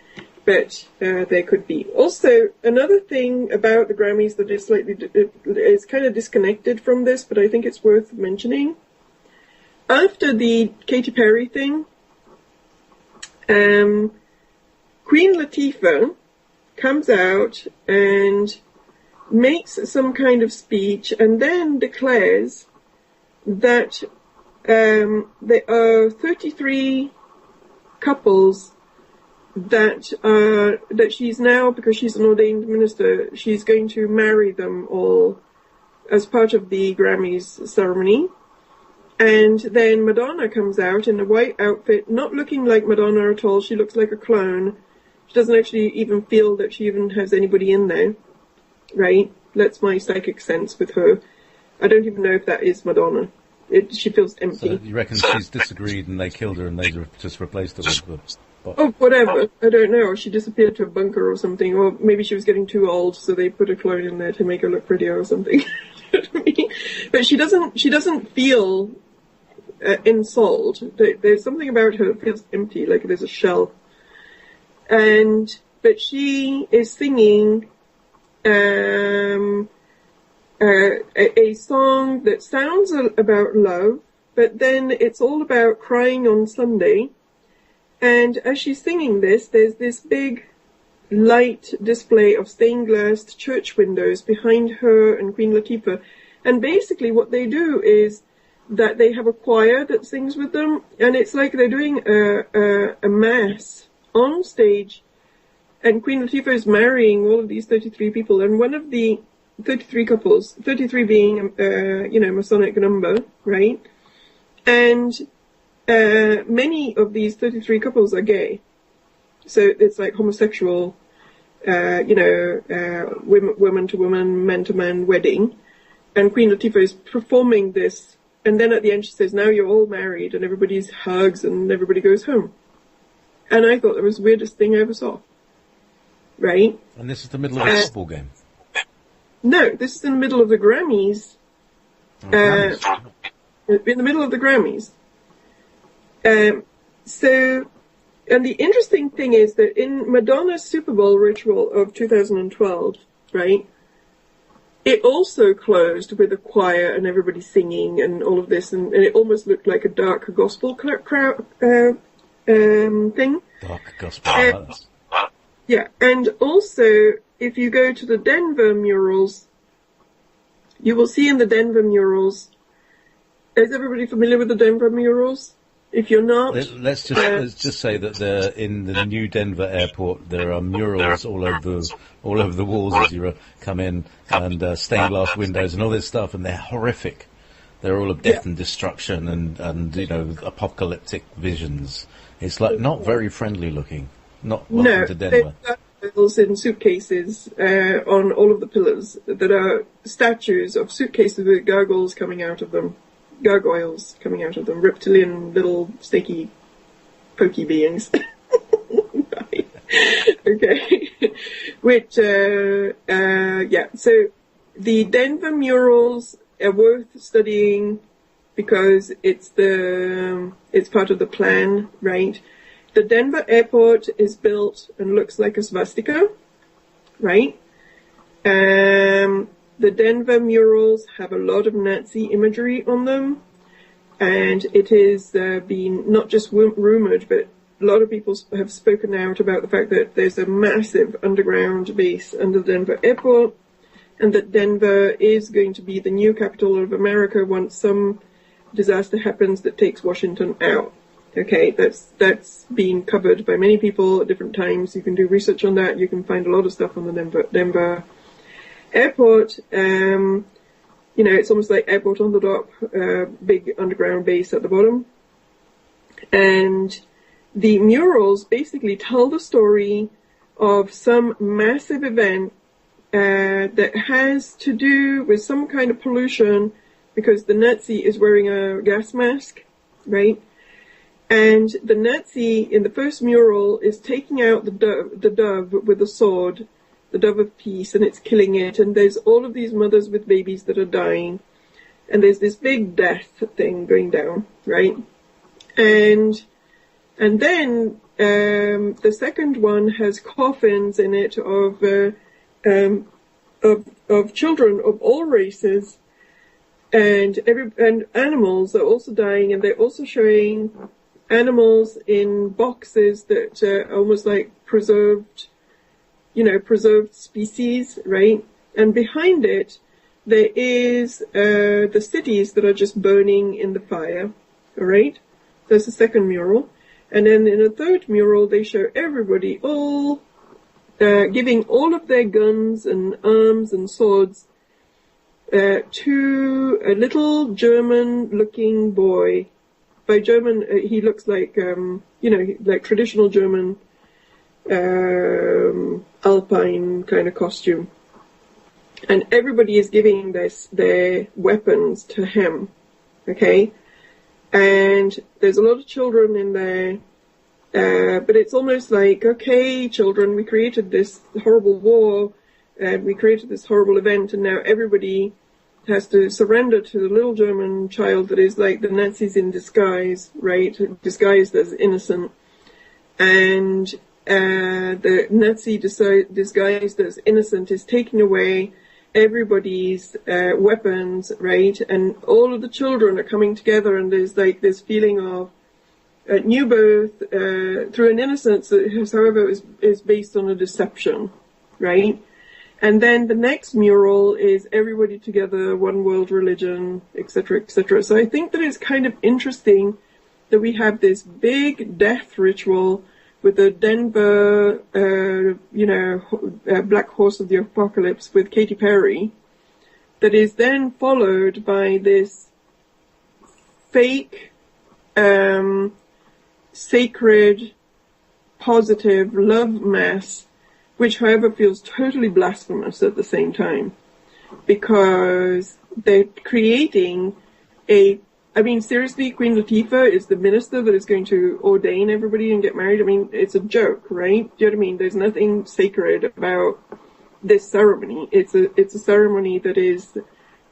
But there could be. Also, another thing about the Grammys that is is kind of disconnected from this, but I think it's worth mentioning. After the Katy Perry thing, Queen Latifah comes out and makes some kind of speech and then declares that there are 33 couples that she's now, because she's an ordained minister, she's going to marry them all as part of the Grammys ceremony. And then Madonna comes out in a white outfit, not looking like Madonna at all. She looks like a clone. She doesn't actually even feel that she even has anybody in there, right? That's my psychic sense with her. I don't even know if that is Madonna. She feels empty. So you reckon she's disagreed and they killed her and they just replaced her with the... Oh, whatever. I don't know. Or she disappeared to a bunker or something. Or maybe she was getting too old, so they put a clone in there to make her look prettier or something. But she doesn't feel ensouled. There's something about her that feels empty, like there's a shell. But she is singing a song that sounds about love, but then it's all about crying on Sunday. And as she's singing this, there's this big light display of stained glass church windows behind her and Queen Latifah. And basically what they do is that they have a choir that sings with them, and it's like they're doing a mass on stage, and Queen Latifah is marrying all of these 33 people, and one of the 33 couples, 33 being, Masonic number, right? And many of these 33 couples are gay. So it's like homosexual, woman to woman, man to man wedding. And Queen Latifah is performing this. And then at the end she says, now you're all married, and everybody's hugs and everybody goes home. And I thought that was the weirdest thing I ever saw. Right? And this is the middle of a football game? No, this is in the middle of the Grammys. In the middle of the Grammys. And the interesting thing is that in Madonna's Superbowl ritual of 2012, right, it also closed with a choir and everybody singing and all of this, and it almost looked like a dark gospel crowd thing. Dark gospel. Yeah, and also, if you go to the Denver murals, you will see in the Denver murals, is everybody familiar with the Denver murals? If you're not, let's just say that in the new Denver airport there are murals all over the walls as you come in, and stained glass windows and all this stuff, and they're horrific. They're all of death and destruction and apocalyptic visions. It's like not very friendly looking. Not welcome to Denver. Gargoyles in suitcases on all of the pillars that are statues of suitcases with gargoyles coming out of them. Reptilian little snaky pokey beings. Right. Okay. Which, so the Denver murals are worth studying because it's part of the plan, right? The Denver airport is built and looks like a swastika, right? The Denver murals have a lot of Nazi imagery on them, and it has been not just rumored, but a lot of people have spoken out about the fact that there's a massive underground base under the Denver airport, and that Denver is going to be the new capital of America once some disaster happens that takes Washington out. Okay, that's been covered by many people at different times. You can do research on that. You can find a lot of stuff on the Denver airport. It's almost like airport on the dock, big underground base at the bottom. And the murals basically tell the story of some massive event that has to do with some kind of pollution, because the Nazi is wearing a gas mask, right? And the Nazi in the first mural is taking out the dove with a sword, the dove of peace, and it's killing it. And there's all of these mothers with babies that are dying. And there's this big death thing going down, right? And then the second one has coffins in it of children of all races, and animals are also dying, and they're also showing animals in boxes that are almost like preserved species, right? And behind it, there is the cities that are just burning in the fire, all right? That's the second mural. And then in a third mural, they show everybody all giving all of their guns and arms and swords to a little German-looking boy. By German, he looks like, like traditional German Alpine kind of costume. And everybody is giving their weapons to him, okay? And there's a lot of children in there, but it's almost like, okay, children, we created this horrible war, and we created this horrible event, and now everybody has to surrender to the little German child that is like the Nazis in disguise, right? Disguised as innocent. And the Nazi disguised as innocent is taking away everybody's weapons, right? And all of the children are coming together, and there's like this feeling of new birth through an innocence that, however, is based on a deception, right? And then the next mural is everybody together, one world religion, etc., etc. So I think that it's kind of interesting that we have this big death ritual with the Denver, Black Horse of the Apocalypse with Katy Perry, that is then followed by this fake, sacred, positive love mass, which, however, feels totally blasphemous at the same time, because they're creating seriously, Queen Latifah is the minister that is going to ordain everybody and get married. I mean, it's a joke, right? Do you know what I mean? There's nothing sacred about this ceremony. It's a ceremony that is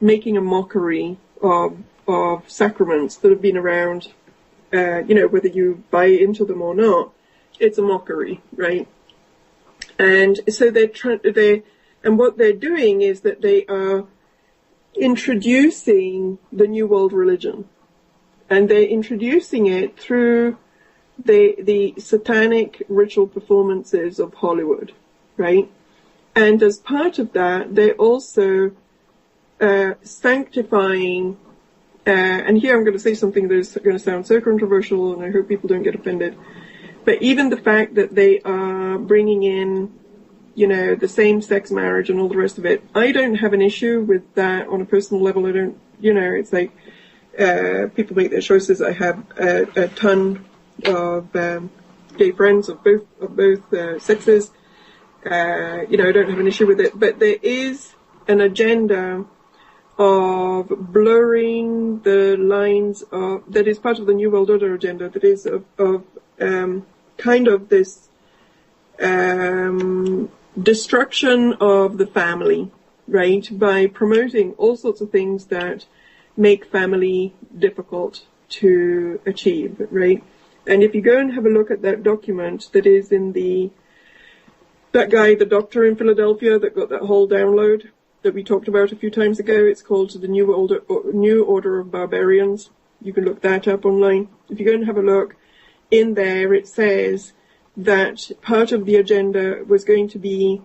making a mockery of sacraments that have been around, whether you buy into them or not. It's a mockery, right? And so what they're doing is that they are introducing the New World religion, and they're introducing it through the satanic ritual performances of Hollywood, right? And as part of that, they're also sanctifying, and here I'm going to say something that's going to sound so controversial, and I hope people don't get offended, but even the fact that they are bringing in, the same-sex marriage and all the rest of it, I don't have an issue with that on a personal level. I don't, it's like people make their choices. I have a ton of gay friends of both sexes. I don't have an issue with it. But there is an agenda of blurring the lines that is part of the New World Order agenda, that is of kind of this destruction of the family, right, by promoting all sorts of things that make family difficult to achieve, right? And if you go and have a look at that document that is in that guy, the doctor in Philadelphia that got that whole download that we talked about a few times ago, it's called the New Order of Barbarians. You can look that up online. If you go and have a look, in there it says that part of the agenda was going to be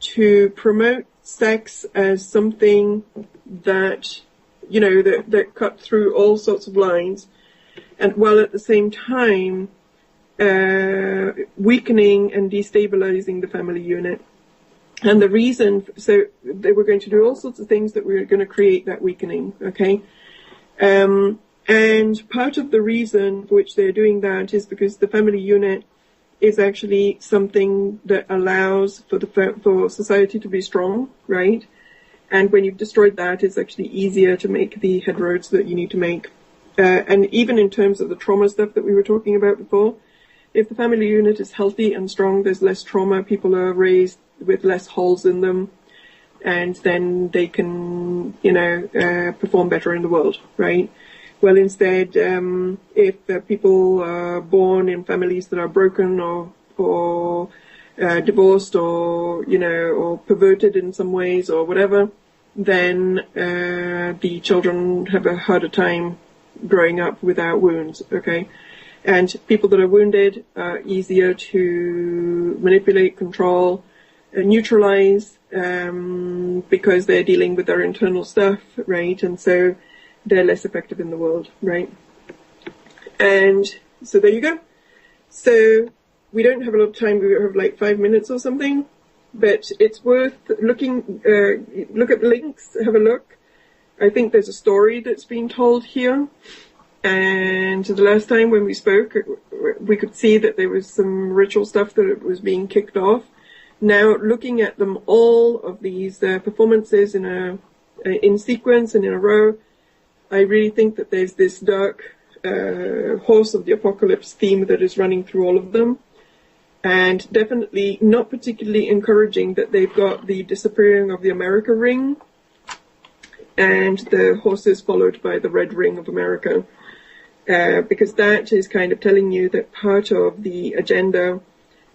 to promote sex as something that, that cut through all sorts of lines, and while at the same time weakening and destabilizing the family unit. And the reason, so they were going to do all sorts of things that were going to create that weakening, okay? And part of the reason for which they're doing that is because the family unit is actually something that allows for society to be strong, right? And when you've destroyed that, it's actually easier to make the head roads that you need to make. and even in terms of the trauma stuff that we were talking about before, if the family unit is healthy and strong, there's less trauma, people are raised with less holes in them, and then they can, perform better in the world, right? Well, instead, if people are born in families that are broken or divorced or perverted in some ways or whatever, then the children have a harder time growing up without wounds, okay? And people that are wounded are easier to manipulate, control, neutralize, because they're dealing with their internal stuff, right? And so they're less effective in the world, right? And so there you go. So we don't have a lot of time. We have like 5 minutes or something, but it's worth looking. Look at the links. Have a look. I think there's a story that's being told here. And the last time when we spoke, we could see that there was some ritual stuff that was being kicked off. Now, looking at them, all of these performances in sequence and in a row, I really think that there's this dark horse of the apocalypse theme that is running through all of them. And definitely not particularly encouraging that they've got the disappearing of the America ring and the horses followed by the red ring of America. Because that is kind of telling you that part of the agenda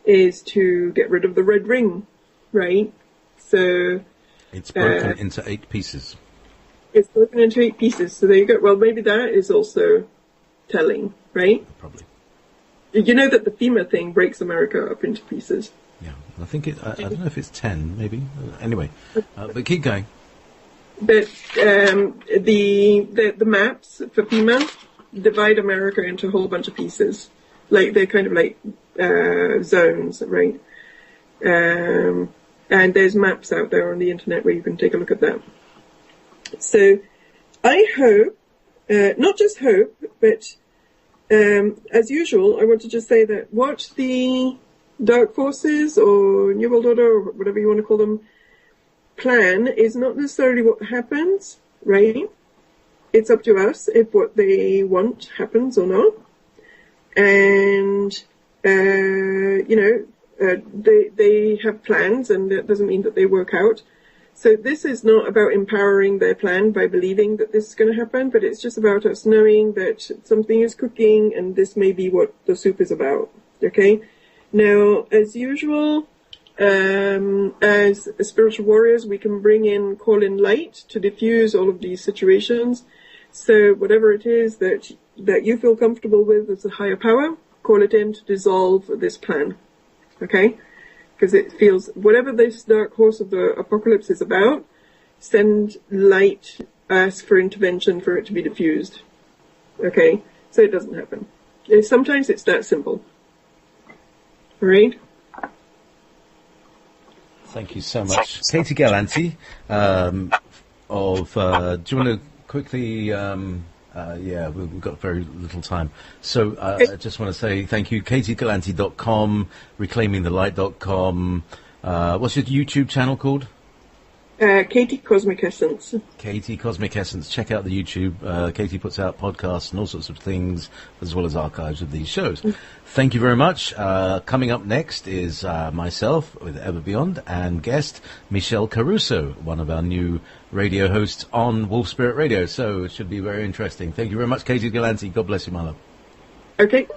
is to get rid of the red ring, right? So it's broken into 8 pieces. It's broken into 8 pieces. So there you go. Well, maybe that is also telling, right? Probably. You know that the FEMA thing breaks America up into pieces. Yeah, I think I don't know if it's 10, maybe. Anyway, but keep going. But the maps for FEMA divide America into a whole bunch of pieces. Like, they're kind of like zones, right? And there's maps out there on the internet where you can take a look at that. So I hope, not just hope, but as usual, I want to just say that what the Dark Forces or New World Order or whatever you want to call them plan is not necessarily what happens, right? It's up to us if what they want happens or not. And, they have plans, and that doesn't mean that they work out. So this is not about empowering their plan by believing that this is going to happen, but it's just about us knowing that something is cooking and this may be what the soup is about, okay? Now, as usual, as spiritual warriors, we can call in light to diffuse all of these situations. So whatever it is that you feel comfortable with as a higher power, call it in to dissolve this plan, okay? Because it feels, whatever this dark horse of the apocalypse is about, send light, ask for intervention for it to be diffused, okay? So it doesn't happen. Sometimes it's that simple, all right? Thank you so much. Katie Gallanti, do you want to quickly, we've got very little time. So I just want to say thank you, katiegallanti.com, reclaimingthelight.com. What's your YouTube channel called? Katie Cosmic Essence. Katie Cosmic Essence. Check out the YouTube. Katie puts out podcasts and all sorts of things, as well as archives of these shows. Thank you very much. Coming up next is myself with Ever Beyond and guest Michelle Caruso, one of our new radio hosts on Wolf Spirit Radio. So it should be very interesting. Thank you very much, Katie Gallanti. God bless you, my love. Okay.